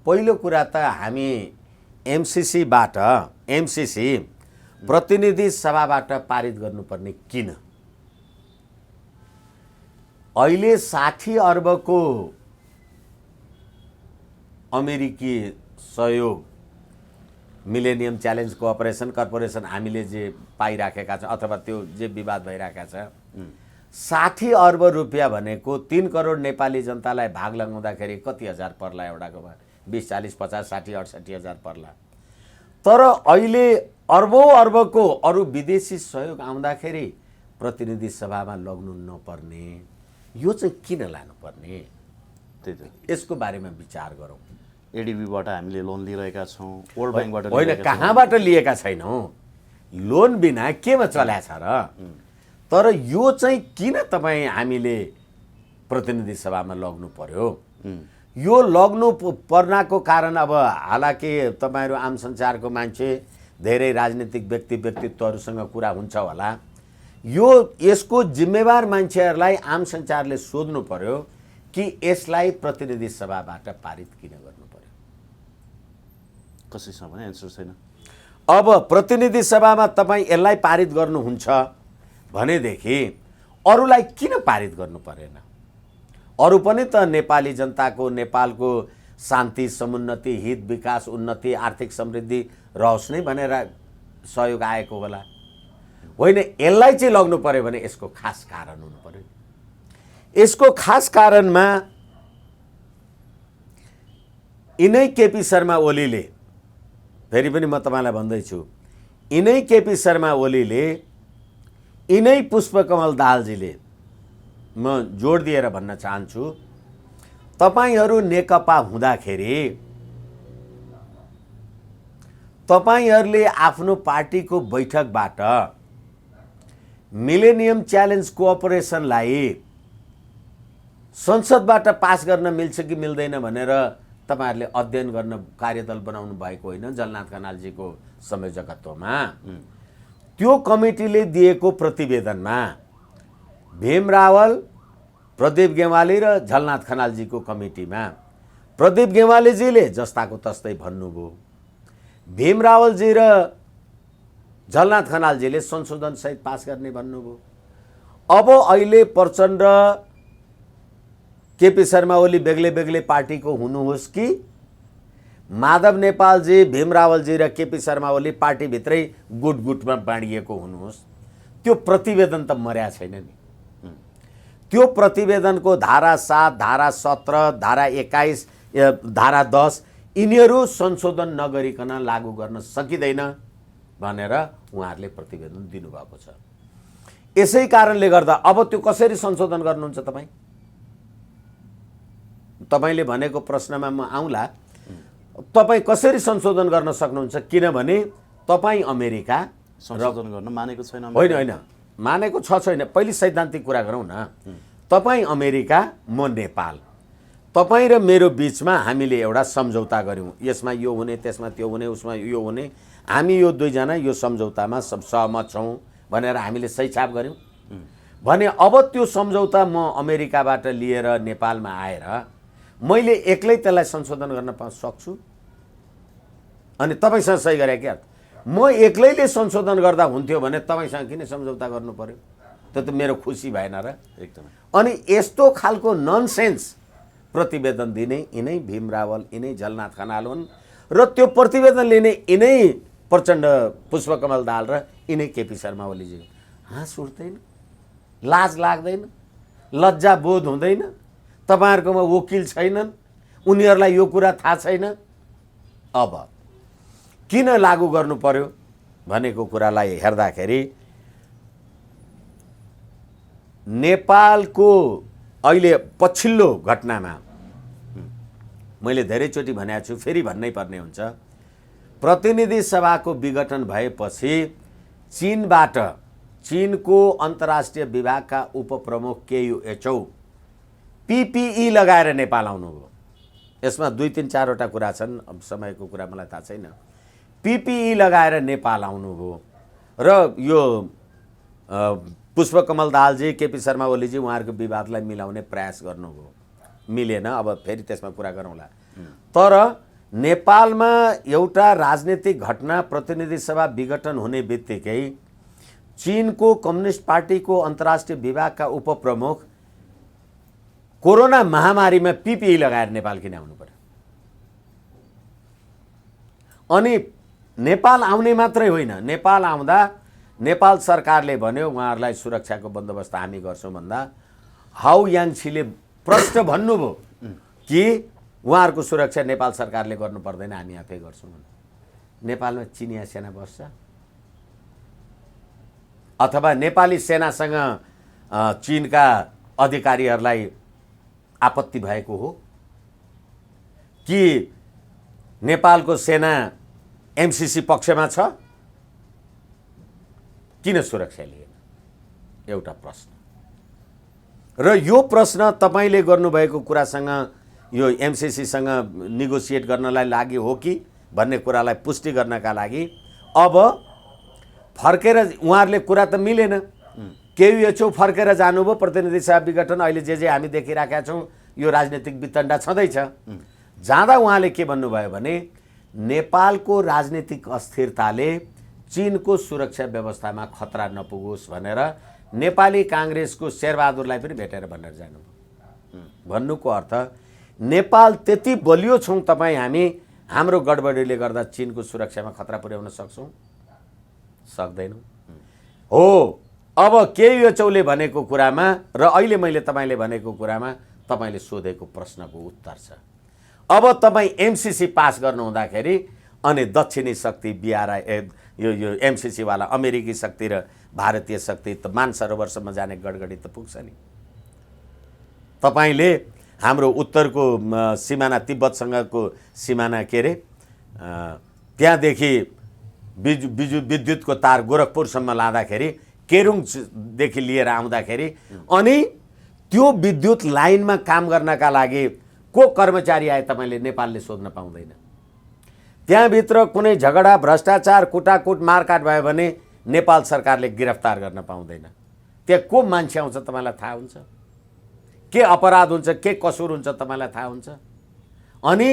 पहिलो कुरा त हामी एमसिसी प्रतिनिधि सभाबाट पारित गर्नुपर्ने किन? अहिले 60 अर्बको अमेरिकी सहयोग मिलेनियम च्यालेन्ज कोअपरेसन कर्पोरेसन हामीले जे पाइराखेका छौँ अथवा त्यो जे विवाद भइरहेका छ 60 अर्ब रुपियाँ भनेको 3 करोड नेपाली जनतालाई भाग लगाउँदाखेरि कति हजार पर्ला? एउटाकोमा 20, 40, 50, 60, 68 हजार पर्ला। तर अहिले अर्बौं अर्बको अरू विदेशी सहयोग आउँदाखेरि प्रतिनिधि सभामा लग्नु नपर्ने, यो चाहिँ किन लानुपर्ने? त्यही त, यसको बारेमा विचार गरौँ। एडिबीबाट हामीले लोन लिइरहेका छौँ, वर्ल्ड ब्याङ्कबाट होइन, कहाँबाट लिएका छैनौँ, लोन बिना केमा चलाएको छ र? तर यो चाहिँ किन तपाईँ हामीले प्रतिनिधि सभामा लग्नु पर्यो? यो लग्नु पर्नको कारण अब हालाकि तपाईँहरू आम सञ्चारको मान्छे, धेरै राजनीतिक व्यक्तित्वहरूसँग कुरा हुन्छ होला, यसको जिम्मेवार मान्छेहरूलाई आम सञ्चारले सोध्नु पर्यो कि यसलाई प्रतिनिधि सभाबाट पारित किन गर्नु पर्यो? कसैसँग पनि एन्सर छैन। अब प्रतिनिधि सभामा तपाईँ यसलाई पारित गर्नुहुन्छ भनेदेखि अरूलाई किन पारित गर्नु परेन? अरू पनि त नेपाली जनताको, नेपालको शान्ति, समुन्नति, हित, विकास, उन्नति, आर्थिक समृद्धि रहोस् नै भनेर सहयोग आएको होला। होइन, यसलाई चाहिँ लग्नु पर्यो भने यसको खास कारण हुनु पर्यो। यसको खास कारणमा यिनै केपी शर्मा ओलीले, फेरि पनि म तपाईँलाई भन्दैछु, यिनै केपी शर्मा ओलीले, यिनै पुष्पकमल दाहालजीले, म जोड दिएर भन्न चाहन्छु, तपाईहरू नेकपा हुँदाखेरि तपाईहरूले आफ्नो पार्टीको बैठकबाट मिलेनियम च्यालेन्ज कोअपरेसनलाई संसदबाट पास गर्न मिल्छ कि मिल्दैन भनेर तपाईहरूले अध्ययन गर्न कार्यदल बनाउनु भएको होइन जलनाथ खनालजीको संयोजकत्वमा? त्यो कमिटीले दिएको प्रतिवेदनमा भीम रावल, प्रदीप गेवाली र झलनाथ खनालजीको कमिटीमा प्रदीप गेवालीजीले जस्ताको तस्तै भन्नुभयो, भीम रावलजी र झलनाथ खनालजीले संशोधन सहित पास गर्ने भन्नुभयो। अब अहिले प्रचण्ड, केपी शर्मा ओली बेग्लै बेग्लै पार्टीको हुनुहोस् कि माधव नेपालजी, भीम रावलजी र केपी शर्मा ओली पार्टीभित्रै गुटमा बाँडिएको हुनुहोस्, त्यो प्रतिवेदन त मर्या छैन नि। त्यो प्रतिवेदनको धारा 7, धारा 17, धारा 21, धारा 10 यिनीहरू संशोधन नगरिकन लागू गर्न सकिँदैन भनेर उहाँहरूले प्रतिवेदन दिनुभएको छ। यसै कारणले गर्दा अब त्यो कसरी संशोधन गर्नुहुन्छ तपाईँ? तपाईँले भनेको प्रश्नमा म आउँला, तपाईँ कसरी संशोधन गर्न सक्नुहुन्छ? किनभने तपाईँ अमेरिका संशोधन गर्न मानेको छैन। होइन, मानेको छैन। पहिले सैद्धान्तिक कुरा गरौँ न। तपाईँ अमेरिका, म नेपाल, तपाईँ र मेरो बिचमा हामीले एउटा सम्झौता गऱ्यौँ, यसमा यो हुने, त्यसमा त्यो हुने, उसमा यो हुने, हामी यो दुईजना यो सम्झौतामा सहमत छौँ भनेर हामीले सही छाप गऱ्यौँ भने अब त्यो सम्झौता म अमेरिकाबाट लिएर नेपालमा आएर मैले एक्लै त्यसलाई संशोधन गर्न सक्छु। अनि तपाईँसँग सही गरे क्या, म एक्लैले संशोधन गर्दा हुन्थ्यो भने तपाईँसँग किन सम्झौता गर्नु पर्यो? त्यो त मेरो खुसी भएन र? एकदमै। अनि यस्तो खालको ननसेन्स प्रतिवेदन दिने यिनै भीम रावल, यिनै झलनाथ खनाल हुन् र त्यो प्रतिवेदन लिने यिनै प्रचण्ड, पुष्पकमल दाहाल र यिनै केपी शर्मा ओलीजी। हाँस उठ्दैन, लाज लाग्दैन, लज्जा बोध हुँदैन? तपाईँहरूकोमा वकिल छैनन्, उनीहरूलाई यो कुरा थाहा छैन। अब किन लागू गर्नु पर्यो भनेको कुरालाई हेर्दाखेरि नेपालको अहिले पछिल्लो घटनामा मैले धेरैचोटि भनेको छु, फेरि भन्नै पर्ने हुन्छ, प्रतिनिधि सभाको विघटन भएपछि चीनबाट, चीनको अन्तर्राष्ट्रिय विभागका उपप्रमुख केयु PPE लगाएर नेपाल आउनुभयो। यसमा 2-3 4वटा कुरा छन्, अब समयको कुरा मलाई थाहा छैन। PPE लगाएर नेपाल आउनुभयो र यो पुष्पकमल दाहालजी, केपी शर्मा ओलीजी उहाँहरूको विवादलाई मिलाउने प्रयास गर्नुभयो, मिलेन। अब फेरि त्यसमा कुरा गरौँला। तर नेपालमा एउटा राजनीतिक घटना, प्रतिनिधि सभा विघटन हुने बित्तिकै चीनको कम्युनिस्ट पार्टीको अन्तर्राष्ट्रिय विभागका उपप्रमुख कोरोना महामारीमा PPE लगाएर नेपाल किन आउनु पर्यो? अनि नेपाल आउने मात्रै होइन, नेपाल आउँदा नेपाल सरकारले भन्यो उहाँहरूलाई सुरक्षाको बन्दोबस्त हामी गर्छौँ भन्दा हाउ याङछीले प्रश्न भन्नुभयो कि उहाँहरूको सुरक्षा नेपाल सरकारले गर्नु पर्दैन, हामी आफै गर्छौँ। नेपालमा चिनिया सेना बस्छ अथवा नेपाली सेनासँग चीनका अधिकारीहरूलाई आपत्ति भएको हो कि नेपालको सेना MCC पक्षमा छ? किन सुरक्षा लिएन? एउटा प्रश्न। र यो प्रश्न तपाईँले गर्नुभएको कुरासँग, यो MCCसँग नेगोसिएट गर्नलाई लागि हो कि भन्ने कुरालाई पुष्टि गर्नका लागि अब फर्केर उहाँहरूले कुरा त मिलेन, केयु फर्केर जानुभयो, प्रतिनिधि सभा विघटन अहिले जे हामी देखिरहेका छौँ यो राजनीतिक वितण्डा छँदैछ। जाँदा उहाँले के भन्नुभयो भने नेपालको राजनीतिक अस्थिरताले चीनको सुरक्षा व्यवस्थामा खतरा नपुगोस् भनेर नेपाली काङ्ग्रेसको शेरबहादुरलाई पनि भेटेर भनेर जानुभयो। भन्नुको अर्थ नेपाल त्यति बलियो छौँ तपाईँ हामी, हाम्रो गडबडीले गर्दा चीनको सुरक्षामा खतरा पुर्याउन सक्छौँ? सक्दैनौँ। हो, अब केयुले भनेको कुरामा र अहिले मैले तपाईँले भनेको कुरामा तपाईँले सोधेको प्रश्नको उत्तर छ। अब तपाईँ MCC पास गर्नु हुँदाखेरि अनि दक्षिणी शक्ति यो MCC वाला अमेरिकी शक्ति र भारतीय शक्ति त मानसरोवरसम्म जाने गडगडी त पुग्छ नि। तपाईँले हाम्रो उत्तरको सिमाना, तिब्बतसँगको सिमाना के अरे, त्यहाँदेखि विद्युतको तार गोरखपुरसम्म लाँदाखेरि, केरुङदेखि लिएर आउँदाखेरि अनि त्यो विद्युत लाइनमा काम गर्नका लागि को कर्मचारी आए तपाईँले नेपालले सोध्न पाउँदैन। त्यहाँभित्र कुनै झगडा, भ्रष्टाचार, कुटाकुट, मारकाट भयो भने नेपाल सरकारले गिरफ्तार गर्न पाउँदैन। त्यहाँ को मान्छे आउँछ तपाईँलाई थाहा हुन्छ? के अपराध हुन्छ, के कसुर हुन्छ तपाईँलाई थाहा हुन्छ? अनि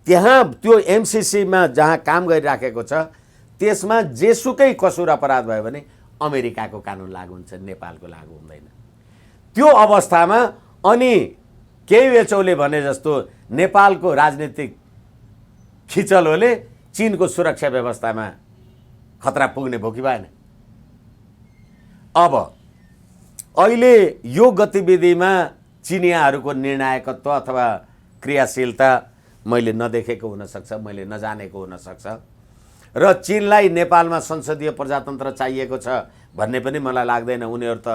त्यहाँ त्यो MCCमा जहाँ काम गरिराखेको छ त्यसमा जेसुकै कसुर अपराध भयो भने अमेरिकाको कानुन लागू हुन्छ, नेपालको लागू हुँदैन। त्यो अवस्थामा अनि केयुले भने जस्तो नेपालको राजनीतिक खिचलोले चीनको सुरक्षा व्यवस्थामा खतरा पुग्ने भयो कि भएन? अब अहिले यो गतिविधिमा चिनियाहरूको निर्णायकत्व अथवा क्रियाशीलता मैले नदेखेको हुनसक्छ, मैले नजानेको हुनसक्छ र चीनलाई नेपालमा संसदीय प्रजातन्त्र चाहिएको छ भन्ने पनि मलाई लाग्दैन। उनीहरू त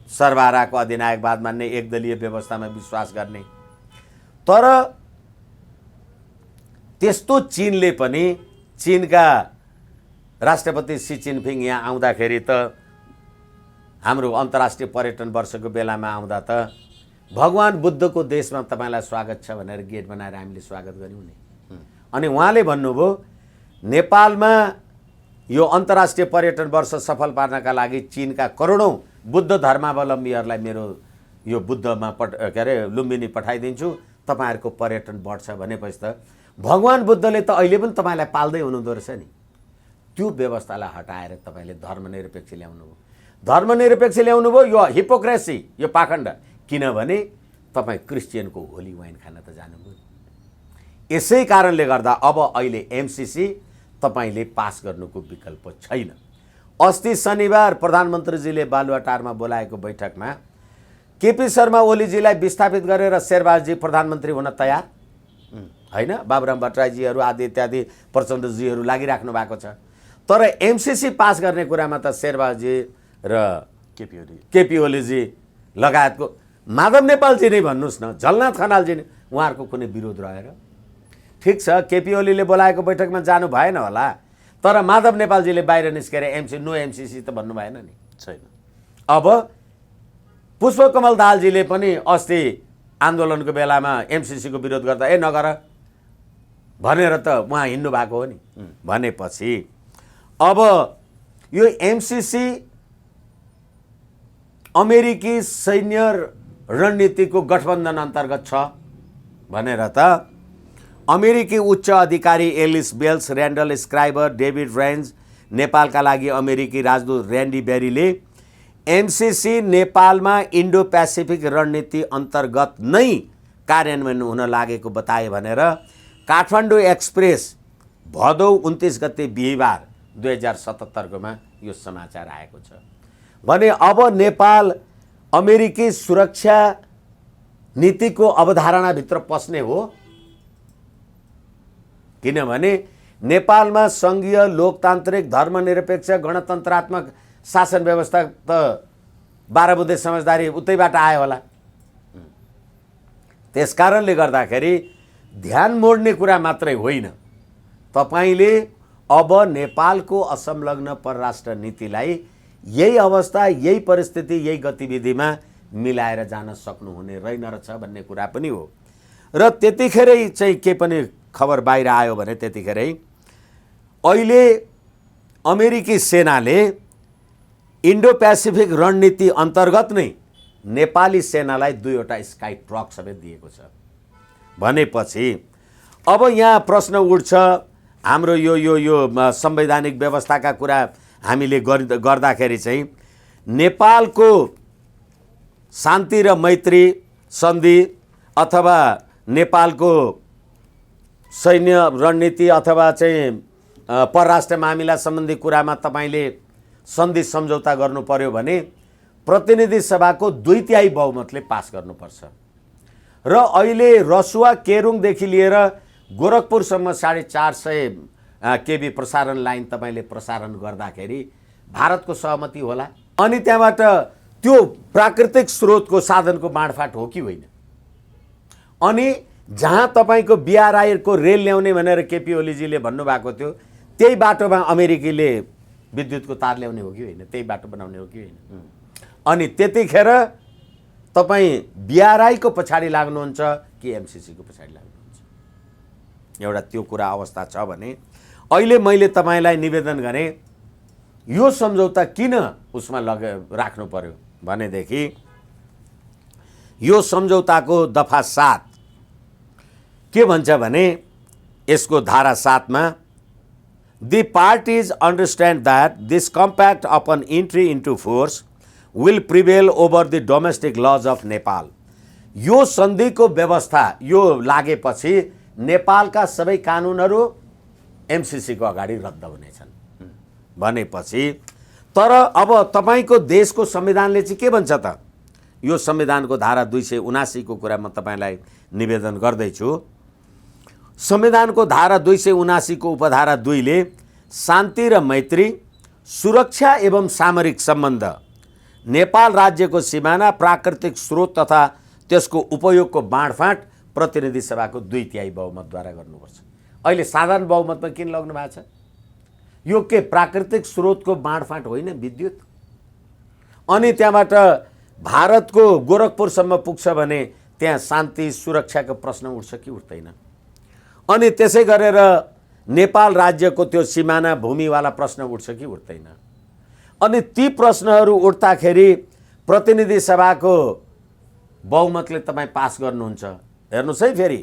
सरबाराको अधिनायकवाद मान्ने, एकदलीय व्यवस्थामा विश्वास गर्ने। तर त्यस्तो चीनले पनि, चीनका राष्ट्रपति सी जिनपिङ यहाँ आउँदाखेरि त हाम्रो अन्तर्राष्ट्रिय पर्यटन वर्षको बेलामा आउँदा त भगवान बुद्धको देशमा तपाईँलाई स्वागत छ भनेर गेट बनाएर हामीले स्वागत गऱ्यौँ नि। अनि उहाँले भन्नुभयो नेपालमा यो अन्तर्राष्ट्रिय पर्यटन वर्ष सफल पार्नका लागि चीनका करोडौँ बुद्ध धर्मावलम्बीहरूलाई मेरो यो बुद्धमा के अरे लुम्बिनी पठाइदिन्छु, तपाईँहरूको पर्यटन बढ्छ भनेपछि त भगवान बुद्धले त अहिले पनि तपाईँलाई पाल्दै हुनुहुँदो रहेछ नि। त्यो व्यवस्थालाई हटाएर तपाईँले धर्मनिरपेक्ष ल्याउनु भयो। धर्मनिरपेक्ष ल्याउनु भयो, यो हिपोक्रेसी, यो पाखण्ड। किनभने तपाईँ क्रिस्चियनको होली वाइन खान त जानुभयो। यसै कारणले गर्दा अब अहिले एमसीसी तपाईँले पास गर्नुको विकल्प छैन। अस्ति शनिबार प्रधानमन्त्रीजीले बालुवाटारमा बोलाएको बैठकमा केपी शर्मा ओलीजीलाई विस्थापित गरेर शेरबहादुरजी प्रधानमन्त्री हुन तयार होइन, बाबुराम भट्टराईजीहरू आदि इत्यादि प्रचण्डजीहरू लागिराख्नु भएको छ। तर एमसीसी पास गर्ने कुरामा त शेरबहादुरजी र केपी ओलीजी लगायतको माधव नेपालजी नै भन्नुहोस् न, झलनाथ खनालजी नै, उहाँहरूको कुनै विरोध रहेर? ठिक छ, केपी ओलीले बोलाएको बैठकमा जानु भएन होला, तर माधव नेपालजीले बाहिर निस्केर नो एमसीसी त भन्नु भएन नि। छैन। अब पुष्पकमल दाहालजीले पनि अस्ति आन्दोलनको बेलामा एमसीसीको विरोध गर्दा नगर भनेर त उहाँ हिँड्नु भएको हो नि। भनेपछि अब यो एमसीसी अमेरिकी सैन्य रणनीतिको गठबन्धन अन्तर्गत छ भनेर त अमेरिकी उच्च अधिकारी Alice Wells, Randall Schriver, David Ranz, नेपालका लागि अमेरिकी राजदूत ऱ्यान्डी बेरीले एमसीसी नेपालमा इन्डो पेसिफिक रणनीति अन्तर्गत नै कार्यान्वयन हुन लागेको बताए भनेर काठमाडौँ एक्सप्रेस भदौ 29 गते बिहिबार 2077 यो समाचार आएको छ। भने अब नेपाल अमेरिकी सुरक्षा नीतिको अवधारणाभित्र पस्ने हो। किनभने नेपालमा सङ्घीय लोकतान्त्रिक धर्मनिरपेक्ष गणतन्त्रात्मक शासन व्यवस्था त 12 बुँदे समझदारी उतैबाट आयो होला। त्यसकारणले गर्दाखेरि ध्यान मोड्ने कुरा मात्रै होइन, तपाईँले अब नेपालको असंलग्न परराष्ट्र नीतिलाई यही अवस्था, यही परिस्थिति, यही गतिविधिमा मिलाएर जान सक्नुहुने रहेन रहेछ भन्ने कुरा पनि हो। र त्यतिखेरै चाहिँ के पनि खबर बाहिर आयो भने त्यतिखेरै अहिले अमेरिकी सेनाले इन्डो पेसिफिक रणनीति अन्तर्गत नै नेपाली सेनालाई 2वटा स्काई ट्रक समेत दिएको छ। भनेपछि अब यहाँ प्रश्न उठ्छ, हाम्रो यो संवैधानिक व्यवस्थाका कुरा हामीले गर्दाखेरि चाहिँ नेपालको शान्ति र मैत्री सन्धि अथवा नेपालको सैन्य रणनीति अथवा चाहिँ परराष्ट्र मामिला सम्बन्धी कुरामा तपाईँले सन्धि सम्झौता गर्नु पर्यो भने प्रतिनिधि सभाको 2/3 बहुमतले पास गर्नुपर्छ। र अहिले रसुवा केरुङदेखि लिएर गोरखपुरसम्म 450 केबी प्रसारण लाइन तपाईँले प्रसारण गर्दाखेरि भारतको सहमति होला। अनि त्यहाँबाट त्यो प्राकृतिक स्रोतको साधनको बाँडफाट हो कि होइन? अनि जहाँ तपाईँको बिआरआईको रेल ल्याउने भनेर केपी ओलीजीले भन्नुभएको थियो, त्यही बाटोमा अमेरिकीले विद्युतको तार ल्याउने हो कि होइन? त्यही बाटो बनाउने हो कि होइन? अनि त्यतिखेर तपाईँ बिआरआईको पछाडि लाग्नुहुन्छ कि एमसीसीको पछाडि लाग्नुहुन्छ? एउटा त्यो कुरा अवस्था छ भने अहिले मैले तपाईँलाई निवेदन गरेँ, यो सम्झौता किन उसमा राख्नु पर्यो भनेदेखि यो सम्झौताको दफा 7 के भन्छ भने यसको धारा 7 मा The parties understand that this compact upon entry into force will prevail over the domestic laws of Nepal. यो सन्धिको व्यवस्था यो लागेपछि नेपालका सबै कानुनहरू एमसीसीको अगाडि रद्द हुनेछन् भनेपछि, तर अब तपाईँको देशको संविधानले चाहिँ के भन्छ त? यो संविधानको धारा 279 को कुरा म तपाईँलाई निवेदन गर्दैछु। संविधानको धारा 279 को उपधारा 2 ले शान्ति र मैत्री, सुरक्षा एवं सामरिक सम्बन्ध, नेपाल राज्यको सिमाना, प्राकृतिक स्रोत तथा त्यसको उपयोगको बाँडफाँट प्रतिनिधि सभाको 2/3 बहुमतद्वारा गर्नुपर्छ। अहिले साधारण बहुमतमा किन लाग्नु भएको छ? यो के प्राकृतिक स्रोतको बाँडफाँट होइन, विद्युत। अनि त्यहाँबाट भारतको गोरखपुरसम्म पुग्छ भने त्यहाँ शान्ति सुरक्षाको प्रश्न उठ्छ कि उठ्दैन। अनि त्यसै गरेर नेपाल राज्यको त्यो सिमाना भूमिवाला प्रश्न उठ्छ कि उठ्दैन। अनि ती प्रश्नहरू उठ्दाखेरि प्रतिनिधि सभाको बहुमतले तपाईँ पास गर्नुहुन्छ। हेर्नुहोस् है, फेरि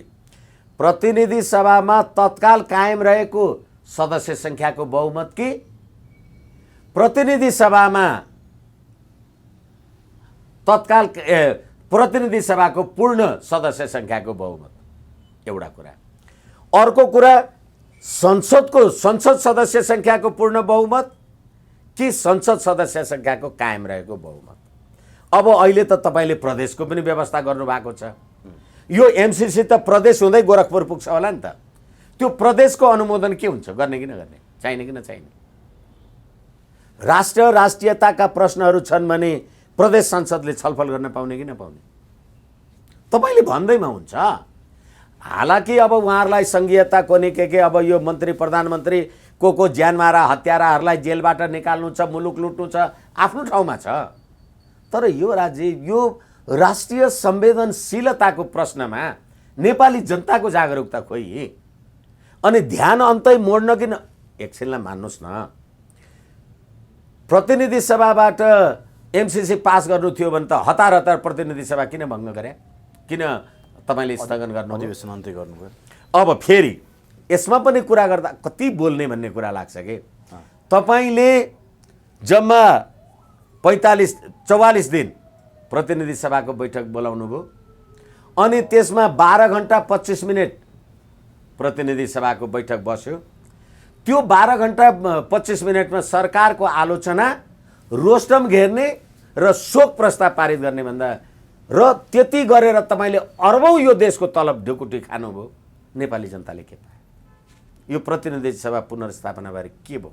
प्रतिनिधि सभामा तत्काल कायम रहेको सदस्य सङ्ख्याको बहुमत कि प्रतिनिधि सभामा तत्काल प्रतिनिधि सभाको पूर्ण सदस्य सङ्ख्याको बहुमत, एउटा कुरा। अर्को कुरा, संसद सदस्य सङ्ख्याको पूर्ण बहुमत कि संसद सदस्य सङ्ख्याको कायम रहेको बहुमत। अब अहिले त तपाईँले प्रदेशको पनि व्यवस्था गर्नुभएको छ। यो एमसिसी त प्रदेश हुँदै गोरखपुर पुग्छ होला नि त। त्यो प्रदेशको अनुमोदन के हुन्छ, गर्ने कि नगर्ने, चाहिने कि नचाहिने? राष्ट्रियताका प्रश्नहरू छन् भने प्रदेश संसदले छलफल गर्न पाउने कि नपाउने? तपाईँले भन्दैमा हुन्छ। हालाकि अब उहाँहरूलाई सङ्घीयता कोनी के अब यो मन्त्री प्रधानमन्त्री को ज्यान मारा हत्याराहरूलाई जेलबाट निकाल्नु छ, मुलुक लुट्नु छ, आफ्नो ठाउँमा छ। तर यो राज्य, यो राष्ट्रिय संवेदनशीलताको प्रश्नमा नेपाली जनताको जागरुकता खोइ। अनि ध्यान अन्तै मोड्न किन? एकछिनलाई मान्नुहोस् न, प्रतिनिधि सभाबाट एमसिसी पास गर्नु थियो भने त हतार हतार प्रतिनिधि सभा किन भङ्ग गरे? किन तपाईँले स्थगन गर्नु, अधिवेशन अन्त्य गर्नुभयो? अब फेरि यसमा पनि कुरा गर्दा कति बोल्ने भन्ने कुरा लाग्छ कि तपाईँले जम्मा 44 दिन प्रतिनिधि सभाको बैठक बोलाउनु भयो। अनि त्यसमा 12 घण्टा 25 मिनट प्रतिनिधि सभाको बैठक बस्यो। त्यो 12 घण्टा 25 मिनटमा सरकारको आलोचना, रोस्टम घेर्ने र शोक प्रस्ताव पारित गर्ने भन्दा र त्यति गरेर तपाईँले अर्बौं यो देशको तलब ढुकुटी खानुभयो। नेपाली जनताले के पाए? यो प्रतिनिधि सभा पुनर्स्थापना बारे के भयो?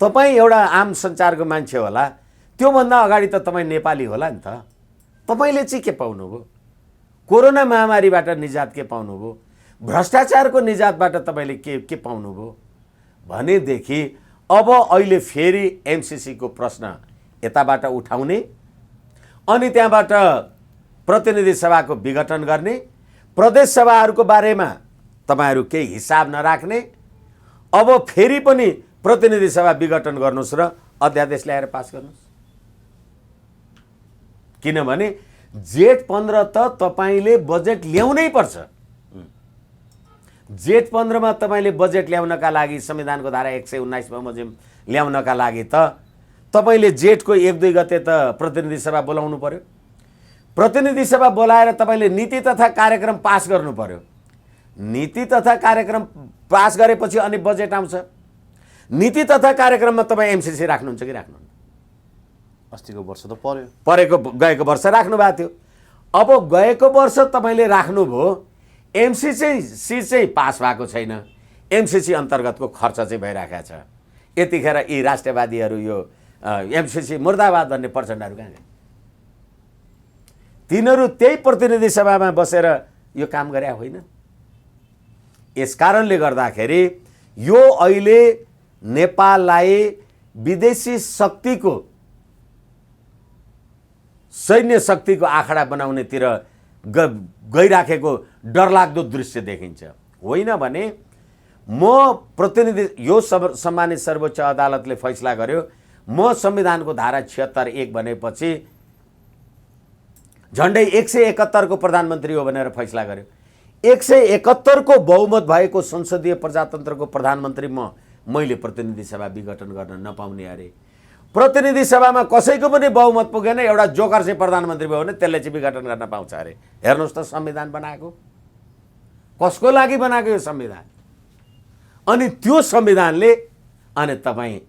तपाईँ एउटा आम सञ्चारको मान्छे होला, त्योभन्दा अगाडि त तपाईँ नेपाली होला नि त। तपाईँले चाहिँ के पाउनुभयो? कोरोना महामारीबाट निजात के पाउनुभयो? भ्रष्टाचारको निजातबाट तपाईँले के पाउनुभयो भनेदेखि अब अहिले फेरि एमसिसीको प्रश्न यताबाट उठाउने अनि त्यहाँबाट प्रतिनिधि सभाको विघटन गर्ने, प्रदेश सभाहरूको बारेमा तपाईँहरू केही हिसाब नराख्ने, अब फेरि पनि प्रतिनिधि सभा विघटन गर्नुहोस् र अध्यादेश ल्याएर पास गर्नुहोस्। किनभने जेठ 15 त तपाईँले बजेट ल्याउनै पर्छ। जेठ 15 मा तपाईँले बजेट ल्याउनका लागि संविधानको धारा 119 बमोजिम ल्याउनका लागि त तपाईँले जेठको 1-2 गते त प्रतिनिधि सभा बोलाउनु पर्यो। प्रतिनिधि सभा बोलाएर तपाईँले नीति तथा कार्यक्रम पास गर्नु पर्यो। नीति तथा कार्यक्रम पास गरेपछि अनि बजेट आउँछ। नीति तथा कार्यक्रममा तपाईँ एमसिसी राख्नुहुन्छ कि राख्नुहुन्न? अस्तिको वर्ष त पर्यो, गएको वर्ष राख्नु भएको थियो। अब गएको वर्ष तपाईँले राख्नुभयो, एमसिसी चाहिँ पास भएको छैन, एमसिसी अन्तर्गतको खर्च चाहिँ भइरहेको छ। यतिखेर यी राष्ट्रवादीहरू यो एमसिसी मुर्दाबाद भन्ने प्रचण्डहरू कहाँ गए? तिनीहरू त्यही प्रतिनिधि सभामा बसेर यो काम गरे होइन? यस कारणले गर्दाखेरि यो अहिले नेपाललाई विदेशी शक्तिको, सैन्य शक्तिको आँखडा बनाउनेतिर गइराखेको डरलाग्दो दृश्य देखिन्छ। होइन भने म प्रतिनिधि, यो सम्मानित सर्वोच्च अदालतले फैसला गर्यो, म संविधानको धारा 76(1) भनेपछि झन्डै 171 को प्रधानमन्त्री हो भनेर फैसला गर्यो। 171 को बहुमत भएको संसदीय प्रजातन्त्रको प्रधानमन्त्री मैले प्रतिनिधि सभा विघटन गर्न नपाउने अरे। प्रतिनिधि सभामा कसैको पनि बहुमत पुगेन, एउटा जोकर चाहिँ प्रधानमन्त्री भयो भने त्यसले चाहिँ विघटन गर्न पाउँछ अरे। हेर्नुहोस् त संविधान बनाएको कसको लागि बनाएको यो संविधान? अनि त्यो संविधानले अनि तपाईँ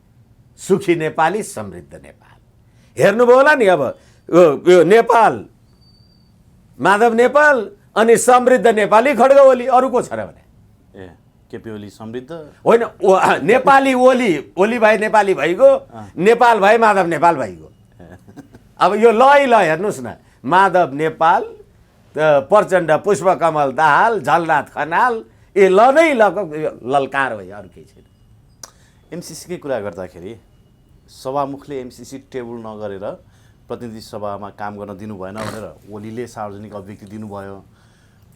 सुखी नेपाली समृद्ध नेपाल हेर्नुभयो होला नि। अब यो नेपाल, माधव नेपाल अनि समृद्ध नेपाली खड्ग ओली, अरू को छ र भने? ए केपी ओली समृद्ध होइन, नेपाली ओली, ओली भाइ नेपाली भइगयो, नेपाल भाइ माधव नेपाल भइगयो। अब यो ल हेर्नुहोस् न, माधव नेपाल, प्रचण्ड पुष्पकमल दाहाल, झलनाथ खनाल, ए ल नै ललकार भयो, अरू केही छैन। एमसिसीकै कुरा गर्दाखेरि सभामुखले एमसिसी टेबल नगरेर प्रतिनिधि सभामा काम गर्न दिनु भएन भनेर ओलीले सार्वजनिक अभिव्यक्ति दिनुभयो।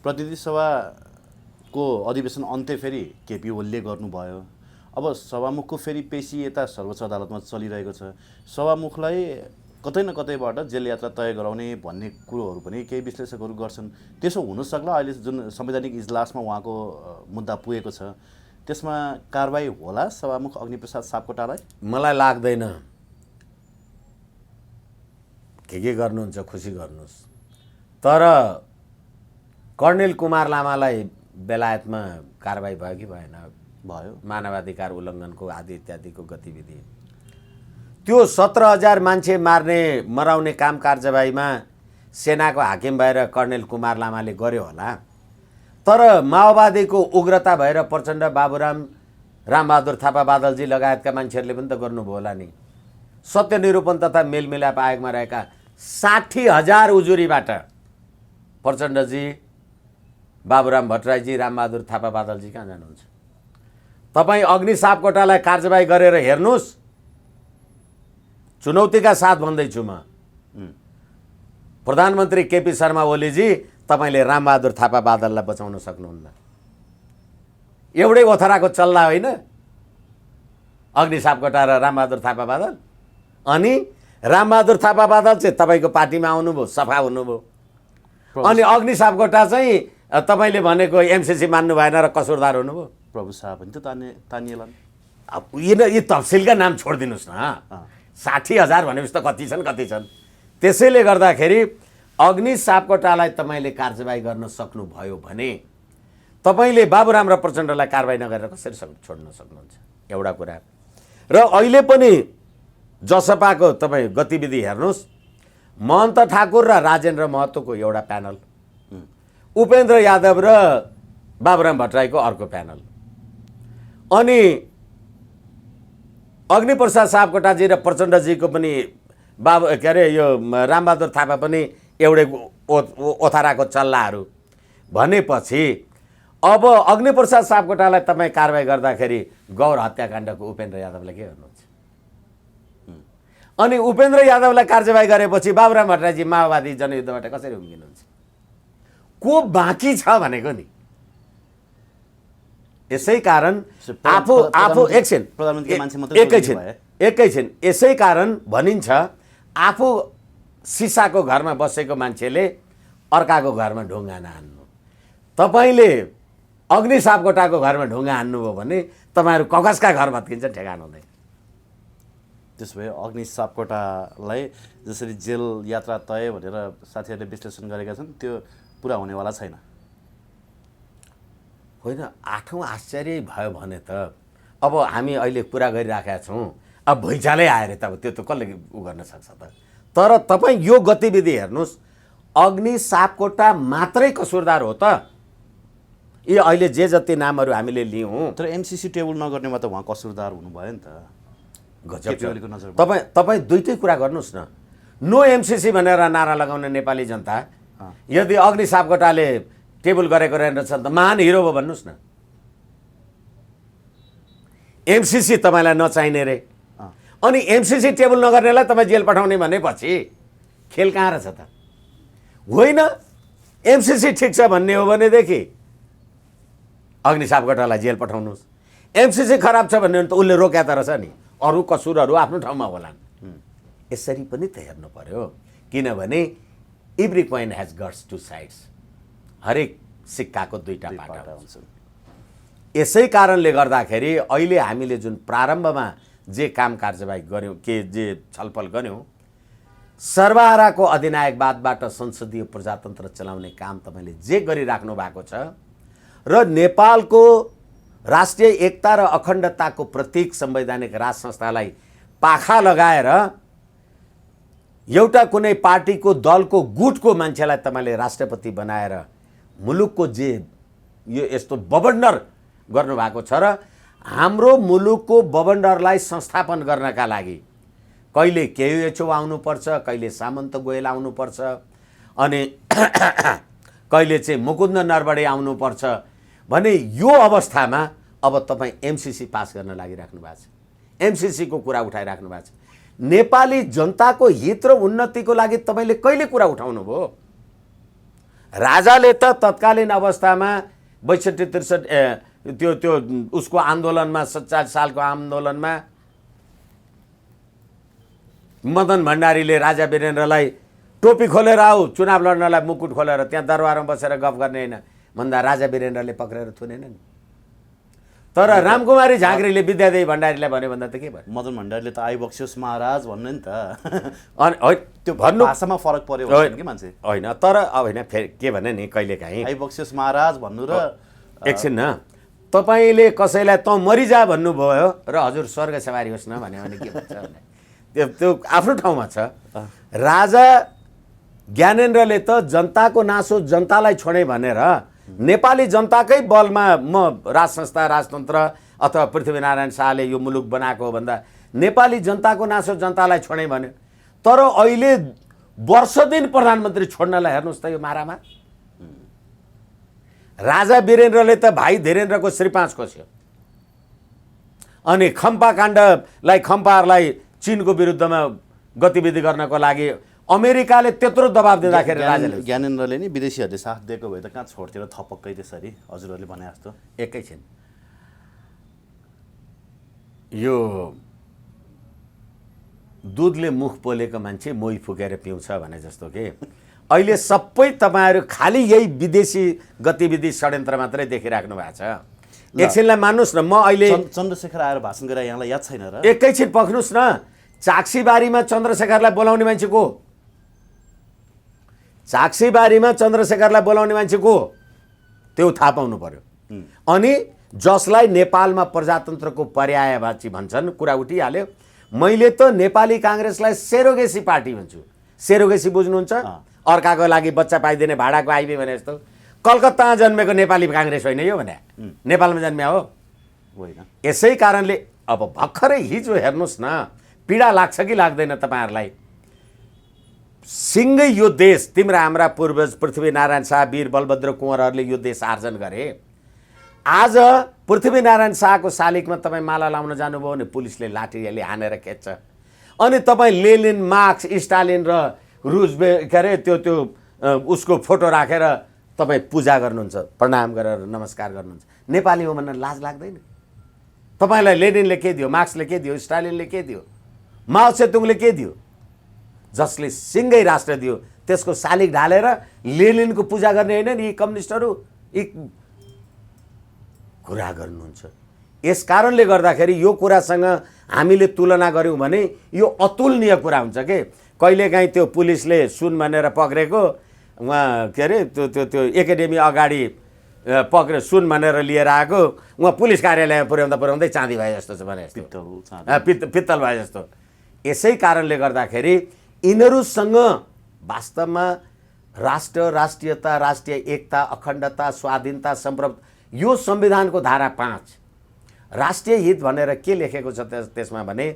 प्रतिनिधि सभाको अधिवेशन अन्त्य फेरि केपी ओलीले गर्नुभयो। अब सभामुखको फेरि पेशी यता सर्वोच्च अदालतमा चलिरहेको छ। सभामुखलाई कतै न कतैबाट जेल यात्रा तय गराउने भन्ने कुरोहरू पनि केही विश्लेषकहरू गर्छन्। त्यसो हुनसक्ला अहिले जुन संवैधानिक इजलासमा उहाँको मुद्दा पुगेको छ त्यसमा कारबाही होला सभामुख अग्निप्रसाद सापकोटालाई? मलाई लाग्दैन। के गर्नुहुन्छ खुसी गर्नुहोस्, तर कर्णेल कुमार लामालाई बेलायतमा कारबाही भयो कि भएन? भयो। मानवाधिकार उल्लङ्घनको आदि इत्यादिको गतिविधि, त्यो 17,000 मान्छे मार्ने मराउने काम कारबाहीमा सेनाको हाकिम भएर कर्णेल कुमार लामाले गर्यो होला, तर माओवादीको उग्रता भएर प्रचण्ड, बाबुराम, रामबहादुर थापा बादलजी लगायतका मान्छेहरूले पनि त गर्नुभयो होला नि। सत्यनिरूपण तथा मेलमिलाप आयोगमा रहेका 60,000 उजुरीबाट प्रचण्डजी, बाबुराम भट्टराईजी, रामबहादुर थापा बादलजी कहाँ जानुहुन्छ? तपाईँ अग्नि सापकोटालाई कारबाही गरेर हेर्नुहोस्। चुनौतीका साथ भन्दैछु म, प्रधानमन्त्री केपी शर्मा ओलीजी, तपाईँले रामबहादुर थापा बादललाई बचाउन सक्नुहुन्न। एउटै ओथराको चल्ला होइन अग्नि सापकोटा र रामबहादुर थापा बादल। अनि रामबहादुर थापा बादल चाहिँ तपाईँको पार्टीमा आउनुभयो, सफा हुनुभयो। अनि अग्नि सापकोटा चाहिँ तपाईँले भनेको एमसिसी मान्नु भएन र कसुरदार हुनुभयो। प्रभु शाह पनि त तानिएला। अब यी तफसिलका नाम छोडिदिनुहोस् न। 60,000 भनेपछि त कति छन्। त्यसैले गर्दाखेरि अग्नि सापकोटालाई तपाईँले कारबाही गर्न सक्नुभयो भने तपाईँले बाबुराम र प्रचण्डलाई कारबाही नगरेर कसरी छोड्न सक्नुहुन्छ? एउटा कुरा। र अहिले पनि जसपाको तपाईँ गतिविधि हेर्नुहोस्, महन्त ठाकुर र राजेन्द्र महतोको एउटा प्यानल, उपेन्द्र यादव र बाबुराम भट्टराईको अर्को प्यानल, अनि अग्निप्रसाद सापकोटाजी र प्रचण्डजीको पनि यो रामबहादुर थापा पनि एउटै ओथराको चल्लाहरू भनेपछि अब अग्निप्रसाद सापकोटालाई तपाईँ कारबाही गर्दाखेरि गौर हत्याकाण्डको उपेन्द्र यादवलाई के गर्नुहुन्छ? अनि उपेन्द्र यादवलाई कारबाही गरेपछि बाबुराम भट्टराईजी माओवादी जनयुद्धबाट कसरी उम्किनुहुन्छ? को बाँकी छ भनेको नि। यसै कारण आफू एकैछिन यसै कारण भनिन्छ आफू सिसाको घरमा बसेको मान्छेले अर्काको घरमा ढुङ्गा नहान्नु। तपाईँले अग्नि सापकोटाको घरमा ढुङ्गा हान्नुभयो भने तपाईँहरू कगजका घर भत्किन्छ, ठेगान हुँदैन। त्यसो भए अग्नि सापकोटालाई जसरी जेल यात्रा तय भनेर साथीहरूले विश्लेषण गरेका छन् त्यो पुरा हुनेवाला छैन। होइन, 8औं आश्चर्य भयो भने त अब हामी अहिले कुरा गरिराखेका छौँ, अब भुइँचालै आएर त अब त्यो त कसले उ गर्न सक्छ त? तर तपाईँ यो गतिविधि हेर्नुहोस्, अग्नि सापकोटा मात्रै कसुरदार हो त? यी अहिले जे जति नामहरू हामीले लियौँ, तर एमसिसी टेबल नगर्नेमा त उहाँ कसुरदार हुनुभयो नि त। गजब। तपाईँ दुईटै कुरा गर्नुहोस् न। नो एमसिसी भनेर नारा लगाउने नेपाली जनता यदि अग्नि सापकोटाले टेबल गरेको रहेनछ त महान हिरो भयो भन्नुहोस् न। एमसिसी तपाईँलाई नचाहिने रे, अनि एमसिसी टेबल नगर्नेलाई तपाईँ जेल पठाउने भनेपछि खेल कहाँ रहेछ त? होइन, एमसिसी ठिक छ भन्ने हो भनेदेखि अग्नि सापकोटालाई जेल पठाउनुहोस्। एमसिसी खराब छ भन्ने हो भने त उसले रोक्या त रहेछ नि, अरू कसुरहरू आफ्नो ठाउँमा होलान्। यसरी पनि त हेर्नु पर्यो, किनभने every coin has guts to sides. हरेक सिक्काको दुईटा पाटा हुन्छन्। यसै कारणले गर्दाखेरि अहिले हामीले जुन प्रारम्भमा जे काम कारबाही गऱ्यौँ, जे छलफल गऱ्यौँ, सर्वहाराको अधिनायकवादबाट संसदीय प्रजातन्त्र चलाउने काम तपाईँले जे गरिराख्नु भएको छ र नेपालको राष्ट्रिय एकता र अखण्डताको प्रतीक संवैधानिक राज संस्थालाई पाखा लगाएर एउटा कुनै पार्टीको दलको गुटको मान्छेलाई तपाईँले राष्ट्रपति बनाएर मुलुकको जे यो यस्तो बबन्डर गर्नुभएको छ र हाम्रो मुलुकको बबन्डरलाई संस्थापन गर्नका लागि कहिले केयुएचओ आउनुपर्छ, कहिले सामन्त गोयल आउनुपर्छ, अनि कहिले चाहिँ मुकुन्द नरवडे आउनुपर्छ भने यो अवस्थामा अब तपाईँ एमसिसी पास गर्न लागिराख्नु भएको छ, एमसिसीको कुरा उठाइराख्नु भएको छ। नेपाली जनताको हित र उन्नतिको लागि तपाईँले कहिले कुरा उठाउनु भयो? राजाले त तत्कालीन अवस्थामा 62-63 त्यो उसको आन्दोलनमा 47 सालको आन्दोलनमा मदन भण्डारीले राजा वीरेन्द्रलाई टोपी खोलेर आऊ चुनाव लड्नलाई मुकुट खोलेर त्यहाँ दरबारमा बसेर गफ गर्ने होइन भन्दा राजा वीरेन्द्रले पक्रेर थुनेन नि। तर रामकुमारी झाँक्रीले विद्यादेवी भण्डारीलाई भन्यो भन्दा त के भयो? मदन भण्डारीले त आइबक्सियोस् महाराज भन्ने नि त। अनि त्यो भन्नु भाषामा फरक पर्यो भन्छ कि मान्छे होइन, तर अब होइन फेरि के भने नि कहिलेकाहीँ आइबक्सियोस् महाराज भन्नु र एकछिन न तपाईँले कसैलाई तँ मरिजा भन्नुभयो र हजुर स्वर्ग सवारी होस् न भन्यो भने के भन्छ भने त्यो आफ्नो ठाउँमा छ। राजा ज्ञानेन्द्रले त जनताको नासो जनतालाई छोडे भनेर नेपाली जनताकै बलमा म राज संस्था राजतन्त्र अथवा पृथ्वीनारायण शाहले यो मुलुक बनाएको हो भन्दा नेपाली जनताको नासो जनतालाई छोडे भन्यो। तर अहिले वर्ष दिन प्रधानमन्त्री छोड्नलाई हेर्नुहोस् त यो मारामा। राजा वीरेन्द्रले त भाइ धीरेन्द्रको श्री 5 खोस्यो अनि खम्पाहरूलाई चीनको विरुद्धमा गतिविधि गर्नको लागि अमेरिकाले त्यत्रो दबाब दिँदाखेरि राजाले ज्ञानेन्द्रले नि विदेशीहरूले साथ दिएको भए त कहाँ छोड्थ्यो र थपक्कै त्यसरी हजुरहरूले भने जस्तो। एकैछिन यो दुधले मुख पोलेको मान्छे मोही फुकेर पिउँछ भने जस्तो के अहिले सबै तपाईँहरू खालि यही विदेशी गतिविधि षड्यन्त्र मात्रै देखिराख्नु भएको छ। एकछिनलाई मान्नुहोस् न, म अहिले चन्द्रशेखर आएर भाषण गरेर यहाँलाई याद छैन र? एकैछिन पख्नुहोस् न, चाक्सीबारीमा चन्द्रशेखरलाई बोलाउने मान्छे को? चाक्सीबारीमा चन्द्रशेखरलाई बोलाउने मान्छे को? त्यो थाहा पाउनु पर्यो। अनि जसलाई नेपालमा प्रजातन्त्रको पर्यायवाची भन्छन् कुरा उठिहाल्यो। मैले त नेपाली काङ्ग्रेसलाई सेरोगेसी पार्टी भन्छु। सेरोगेसी बुझ्नुहुन्छ? अर्काको लागि बच्चा पाइदिने भाडाको आइबी भने जस्तो। कलकत्तामा जन्मेको नेपाली काङ्ग्रेस होइन यो भने, नेपालमा जन्म्या हो होइन। यसै कारणले अब भर्खरै हिजो हेर्नुहोस् न, पीडा लाग्छ कि लाग्दैन तपाईँहरूलाई? सिङ्गै यो देश तिम्रा हाम्रा पूर्वज पृथ्वीनारायण शाह वीर बलभद्र कुँवरहरूले यो देश आर्जन गरे। आज पृथ्वीनारायण शाहको शालिगमा तपाईँ माला लाउन जानुभयो भने पुलिसले लाठीले हानेर खेद्छ। अनि तपाईँ लेनिन मार्क्स स्टालिन र रुजबेल्ट के अरे त्यो उसको फोटो राखेर तपाईँ पूजा गर्नुहुन्छ, प्रणाम गरेर नमस्कार गर्नुहुन्छ। नेपाली हो भन्न लाज लाग्दैन? तपाईँलाई लेनिनले के दियो, मार्क्सले के दियो, स्टालिनले के दियो, माओ सेतुङले के दियो? जसले सिङ्गै राष्ट्र दियो त्यसको शालिग ढालेर लेनिनको पूजा गर्ने होइन नि यी कम्युनिस्टहरू, यी कुरा गर्नुहुन्छ। यस कारणले गर्दाखेरि यो कुरासँग हामीले तुलना गऱ्यौँ भने यो अतुलनीय कुरा हुन्छ के। कहिलेकाहीँ त्यो पुलिसले सुन भनेर पक्रेको उहाँ के अरे त्यो एकाडेमी अगाडि पक्रेर सुन भनेर लिएर आएको उहाँ पुलिस कार्यालयमा पुर्याउँदै चाँदी भए जस्तो छ भने पित्तल भए जस्तो। यसै कारणले गर्दाखेरि यिनीहरूसँग वास्तवमा राष्ट्र, राष्ट्रियता, राष्ट्रिय एकता, अखण्डता, स्वाधीनता, सम्प्रभुता यो संविधानको धारा 5 राष्ट्रिय हित भनेर के लेखेको छ त्यसमा भने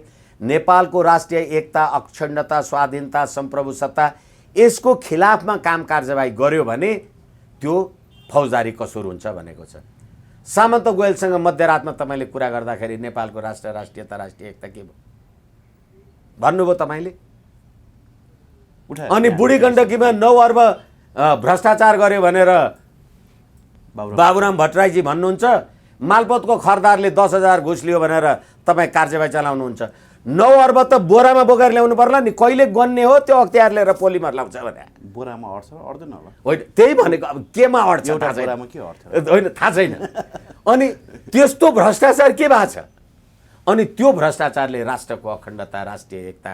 नेपालको राष्ट्रिय एकता, अखण्डता, स्वाधीनता, सम्प्रभुसत्ता यसको खिलाफमा काम कारबाही गर्यो भने त्यो फौजदारी कसुर हुन्छ भनेको छ। सामन्त गोयलसँग मध्यरातमा तपाईँले कुरा गर्दाखेरि नेपालको राष्ट्र, राष्ट्रियता, राष्ट्रिय एकता के भयो भन्नुभयो तपाईँले? अनि बुढी गण्डकीमा 9 अर्ब भ्रष्टाचार गर्यो भनेर बाबुराम भट्टराईजी भन्नुहुन्छ। मालपोतको खरदारले 10,000 घुस लियो भनेर तपाईँ कार्यवाही चलाउनुहुन्छ। 9 अर्ब त बोरामा बोकेर ल्याउनु पर्ला नि, कहिले गन्ने हो त्यो अख्तियार लिएर पोलिमर लाउँछ भने? बोरामा अड्छ अड्दैन होला? होइन त्यही भनेको, अब केमा अड्छ थाहा छैन, होइन थाहा छैन। अनि त्यस्तो भ्रष्टाचार के भएको छ? अनि त्यो भ्रष्टाचारले राष्ट्रको अखण्डता, राष्ट्रिय एकता,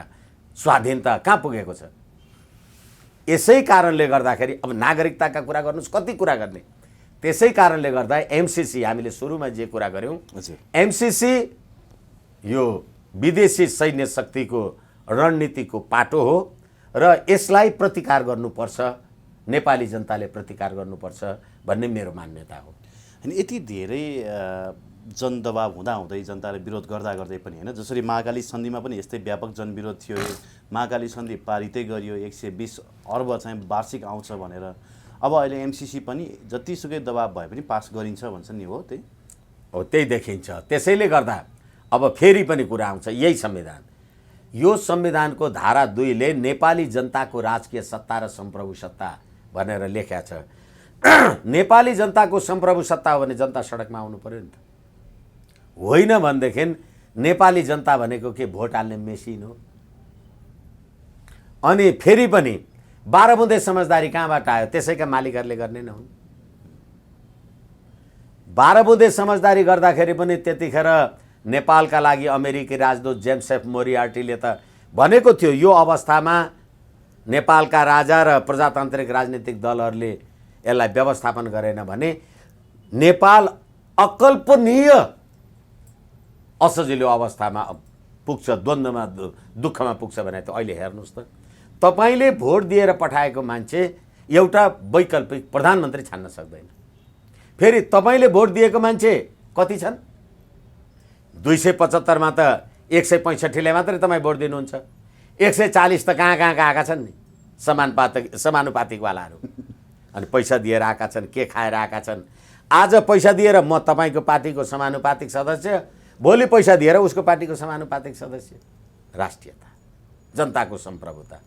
स्वाधीनता कहाँ पुगेको छ? यसै कारणले गर्दाखेरि अब नागरिकताका कुरा गर्नुहोस्, कति कुरा गर्ने। त्यसै कारणले गर्दा एमसीसी हामीले सुरुमा जे कुरा गऱ्यौँ, एमसीसी यो विदेशी सैन्य शक्तिको रणनीतिको पाटो हो र यसलाई प्रतिकार गर्नुपर्छ, नेपाली जनताले प्रतिकार गर्नुपर्छ भन्ने मेरो मान्यता हो। अनि यति धेरै जनदबाव हुँदाहुँदै जनताले विरोध गर्दा गर्दै पनि होइन, जसरी महाकाली सन्धिमा पनि यस्तै व्यापक जनविरोध थियो। महाकाली सन्धि पारितै गरियो, 120 अर्ब चाहिँ वार्षिक आउँछ भनेर। अब अहिले एमसीसी पनि जतिसुकै दबाब भए पनि पास गरिन्छ भन्छ नि, हो त्यही हो, त्यही देखिन्छ। त्यसैले गर्दा अब फेरि पनि कुरा आउँछ, यही संविधान यो संविधानको धारा 2 ले नेपाली जनताको राजकीय सत्ता र सम्प्रभु सत्ता भनेर लेख्या छ। नेपाली जनताको सम्प्रभु सत्ता हो भने जनता सडकमा आउनु पर्यो नि त। होइन भनेदेखि नेपाली जनता भनेको के भोट हाल्ने मेसिन हो। अनि फेरि पनि 12 बुँदे समझदारी कहाँबाट आयो? त्यसैका मालिकहरूले गर्ने नै हुन्। 12 बुँदे समझदारी गर्दाखेरि पनि त्यतिखेर नेपालका लागि अमेरिकी राजदूत जेम्स एफ मोरियार्टीले त भनेको थियो यो अवस्थामा नेपालका राजा र प्रजातान्त्रिक राजनीतिक दलहरूले यसलाई व्यवस्थापन गरेन भने नेपाल अकल्पनीय असजिलो अवस्थामा पुग्छ, द्वन्द्वमा दुःखमा पुग्छ भने त अहिले हेर्नुहोस् त तपाईले भोट दिएर पठाएको मान्छे एउटा वैकल्पिक प्रधानमन्त्री छान्न सक्दैन। फेरि तपाईले भोट दिएको मान्छे कति छन्? 275 मा त 165 ले मात्रै तपाईँ भोट दिनुहुन्छ। 140 त कहाँ आएका छन् नि समानुपातिकवालाहरू। अनि पैसा दिएर आएका छन्, के खाएर आएका छन्। आज पैसा दिएर म तपाईँको पार्टीको समानुपातिक सदस्य, भोलि पैसा दिएर उसको पार्टीको समानुपातिक सदस्य। राष्ट्रियता, जनताको सम्प्रभुता।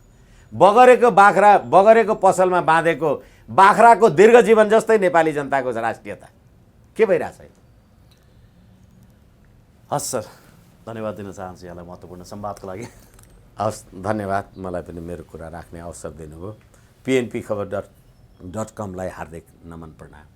बगरेको बाख्रा, बगरेको पसलमा बाँधेको बाख्राको दीर्घ जीवन जस्तै नेपाली जनताको राष्ट्रियता के भइरहेछ? हस् सर, धन्यवाद दिन चाहन्छु यहाँलाई महत्त्वपूर्ण संवादको लागि। हस्, धन्यवाद। मलाई पनि मेरो कुरा राख्ने अवसर दिनुभयो। PNP खबर .com लाई हार्दिक नमन प्रणाम।